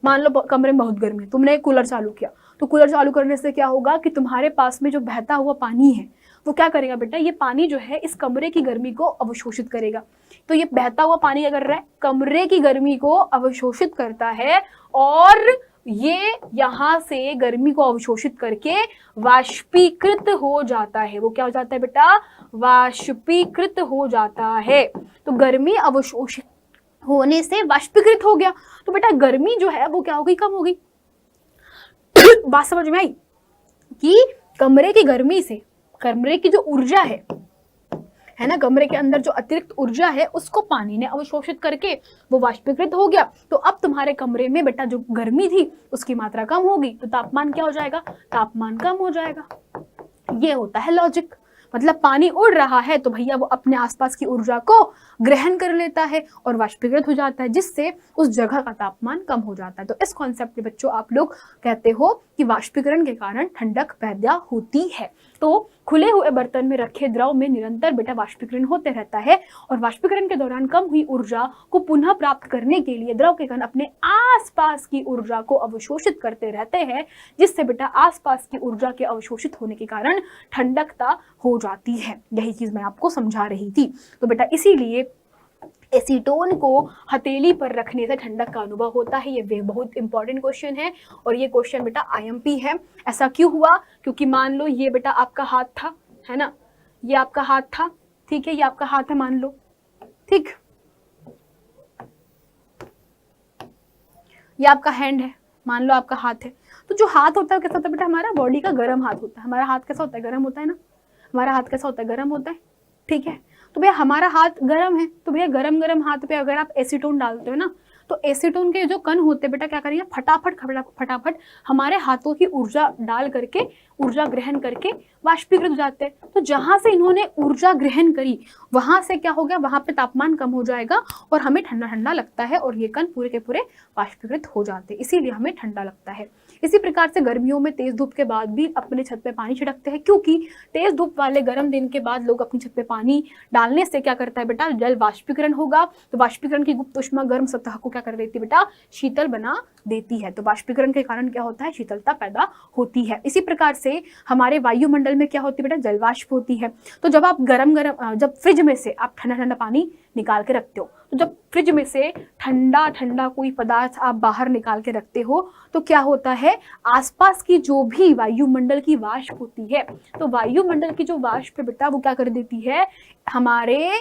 मान लो कमरे में बहुत गर्मी है, तुमने कूलर चालू किया, तो कूलर चालू करने से क्या होगा कि तुम्हारे पास में जो बहता हुआ पानी है वो क्या करेगा बेटा, ये पानी जो है इस कमरे की गर्मी को अवशोषित करेगा। तो ये बहता हुआ पानी क्या कर रहा है, कमरे की गर्मी को अवशोषित करता है, और ये यहाँ से गर्मी को अवशोषित करके वाष्पीकृत हो जाता है। वो क्या हो जाता है बेटा, वाष्पीकृत हो जाता है। तो गर्मी अवशोषित होने से वाष्पीकृत हो गया, तो बेटा गर्मी जो है वो क्या हो गई, कम हो गई। बात समझ में आई कि कमरे की गर्मी से कमरे की जो ऊर्जा है ना, कमरे के अंदर जो अतिरिक्त ऊर्जा है उसको पानी ने अवशोषित करके वो वाष्पीकृत हो गया। तो अब तुम्हारे कमरे में बेटा जो गर्मी थी उसकी मात्रा कम होगी, तो तापमान क्या हो जाएगा, तापमान कम हो जाएगा। ये होता है लॉजिक, मतलब पानी उड़ रहा है तो भैया वो अपने आसपास की ऊर्जा को ग्रहण कर लेता है और वाष्पीकृत हो जाता है, जिससे उस जगह का तापमान कम हो जाता है। तो इस कॉन्सेप्ट में बच्चों आप लोग कहते हो कि वाष्पीकरण के कारण ठंडक पैदा होती है। तो खुले हुए बर्तन में रखे द्रव में निरंतर बेटा वाष्पीकरण होते रहता है, और वाष्पीकरण के दौरान कम हुई ऊर्जा को पुनः प्राप्त करने के लिए द्रव के कण अपने आसपास की ऊर्जा को अवशोषित करते रहते हैं, जिससे बेटा आसपास की ऊर्जा के अवशोषित होने के कारण ठंडकता हो जाती है। यही चीज मैं आपको समझा रही थी। तो बेटा इसीलिए एसीटोन को हथेली पर रखने से ठंडक का अनुभव होता है। ये बहुत इंपॉर्टेंट क्वेश्चन है, और ये क्वेश्चन बेटा आईएमपी है। ऐसा क्यों हुआ, क्योंकि मान लो ये बेटा आपका हाथ था, है ना, ये आपका हाथ था, ठीक है, ये आपका हाथ है मान लो, ठीक, ये आपका हैंड है, मान लो आपका हाथ है। तो जो हाथ होता है कैसा होता है बेटा, हमारा बॉडी का गर्म हाथ होता है। हमारा हाथ कैसा होता है, गर्म होता है ना, हमारा हाथ कैसा होता है, गर्म होता है, ठीक है। तो भैया हमारा हाथ गर्म है, तो भैया गरम गरम हाथ पे अगर आप एसीटोन डालते हो ना, तो एसीटोन के जो कण होते हैं बेटा क्या करेंगे, फटाफट हमारे हाथों की ऊर्जा डाल करके, ऊर्जा ग्रहण करके वाष्पीकृत हो जाते हैं। तो जहां से इन्होंने ऊर्जा ग्रहण करी वहां से क्या हो गया, वहां पे तापमान कम हो जाएगा और हमें ठंडा ठंडा लगता है, और ये कण पूरे के पूरे वाष्पीकृत हो जाते हैं, इसीलिए हमें ठंडा लगता है। इसी प्रकार से गर्मियों में तेज धूप के बाद भी अपने छत पे पानी छिड़कते हैं, क्योंकि तेज धूप वाले गर्म दिन के बाद लोग अपनी छत पे पानी डालने से क्या करता है बेटा, जल वाष्पीकरण होगा। तो वाष्पीकरण की गुप्त ऊष्मा गर्म सतह को क्या कर देती है बेटा, शीतल बना देती है। तो वाष्पीकरण के कारण क्या होता है, शीतलता पैदा होती है। इसी प्रकार से हमारे वायुमंडल में क्या होती है बेटा, जलवाष्प होती है। तो जब आप जब फ्रिज में से आप ठंडा ठंडा पानी निकाल के रखते हो, तो जब फ्रिज में से ठंडा ठंडा कोई पदार्थ आप बाहर निकाल के रखते हो, तो क्या होता है, आसपास की जो भी वायुमंडल की वाष्प होती है, तो वायुमंडल की जो वाष्प है बेटा वो क्या कर देती है, हमारे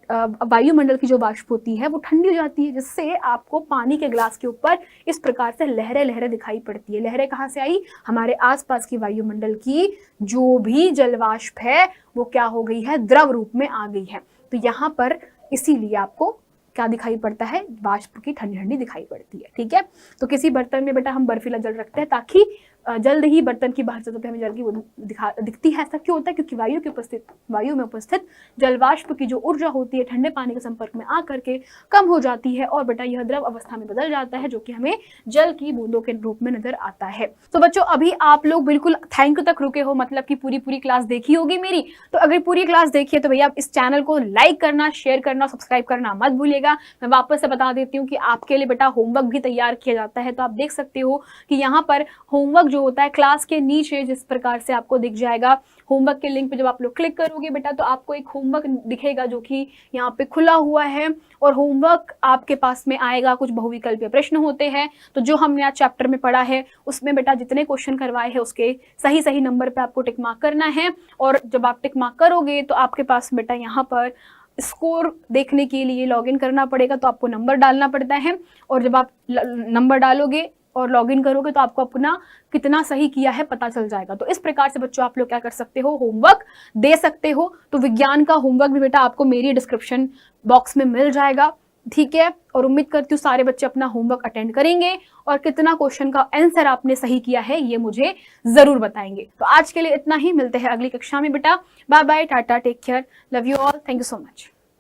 वायुमंडल की जो वाष्प होती है वो ठंडी हो जाती है, जिससे आपको पानी के ग्लास के ऊपर इस प्रकार से लहरें लहरें दिखाई पड़ती है। लहरें कहाँ से आई, हमारे आसपास की वायुमंडल की जो भी जलवाष्प है वो क्या हो गई है, द्रव रूप में आ गई है। तो यहाँ पर इसीलिए आपको क्या दिखाई पड़ता है, वाष्प की ठंडी ठंडी दिखाई पड़ती है, ठीक है। तो किसी बर्तन में बेटा हम बर्फीला जल रखते हैं ताकि जल्द ही बर्तन की बाहर सतह पे हमें जल की दिखती है। ऐसा क्यों होता है, क्योंकि वायु में उपस्थित जलवाष्प की जो ऊर्जा होती है ठंडे पानी के संपर्क में आकर के कम हो जाती है, और बेटा यह द्रव अवस्था में बदल जाता है, जो कि हमें जल की बूंदों के रूप में नजर आता है। तो बच्चों अभी आप लोग बिल्कुल थैंक यू तक रुके हो, मतलब कि पूरी क्लास देखी होगी मेरी। तो अगर पूरी क्लास देखी है तो भैया आप इस चैनल को लाइक करना, शेयर करना, सब्सक्राइब करना मत भूलिएगा। मैं वापस से बता देती हूँ कि आपके लिए बेटा होमवर्क भी तैयार किया जाता है। तो आप देख सकते हो कि यहाँ पर होमवर्क जो होता है क्लास के नीचे जिस प्रकार से आपको दिख जाएगा, होमवर्क के लिंक पे जब आप लोग क्लिक करोगे बेटा तो आपको एक होमवर्क दिखेगा जो कि यहाँ पे खुला हुआ है, और होमवर्क आपके पास में आएगा। कुछ बहुविकल्पीय प्रश्न होते हैं, तो जो हमने आज चैप्टर में पढ़ा है उसमें बेटा जितने क्वेश्चन करवाए हैं उसके सही नंबर पे आपको टिक मार्क करना है, और जब आप टिक मार्क करोगे तो आपके पास बेटा यहाँ पर स्कोर देखने के लिए लॉगिन करना पड़ेगा। तो आपको नंबर डालना पड़ता है, और जब आप नंबर डालोगे और लॉगिन करोगे तो आपको अपना कितना सही किया है पता चल जाएगा। तो इस प्रकार से बच्चों आप लोग क्या कर सकते हो, होमवर्क दे सकते हो। तो विज्ञान का होमवर्क भी बेटा आपको मेरी डिस्क्रिप्शन बॉक्स में मिल जाएगा, ठीक है, और उम्मीद करती हूँ सारे बच्चे अपना होमवर्क अटेंड करेंगे और कितना क्वेश्चन का आंसर आपने सही किया है ये मुझे जरूर बताएंगे। तो आज के लिए इतना ही, मिलते हैं अगली कक्षा में बेटा। Bye bye, tata, take care, love you all, thank you so much.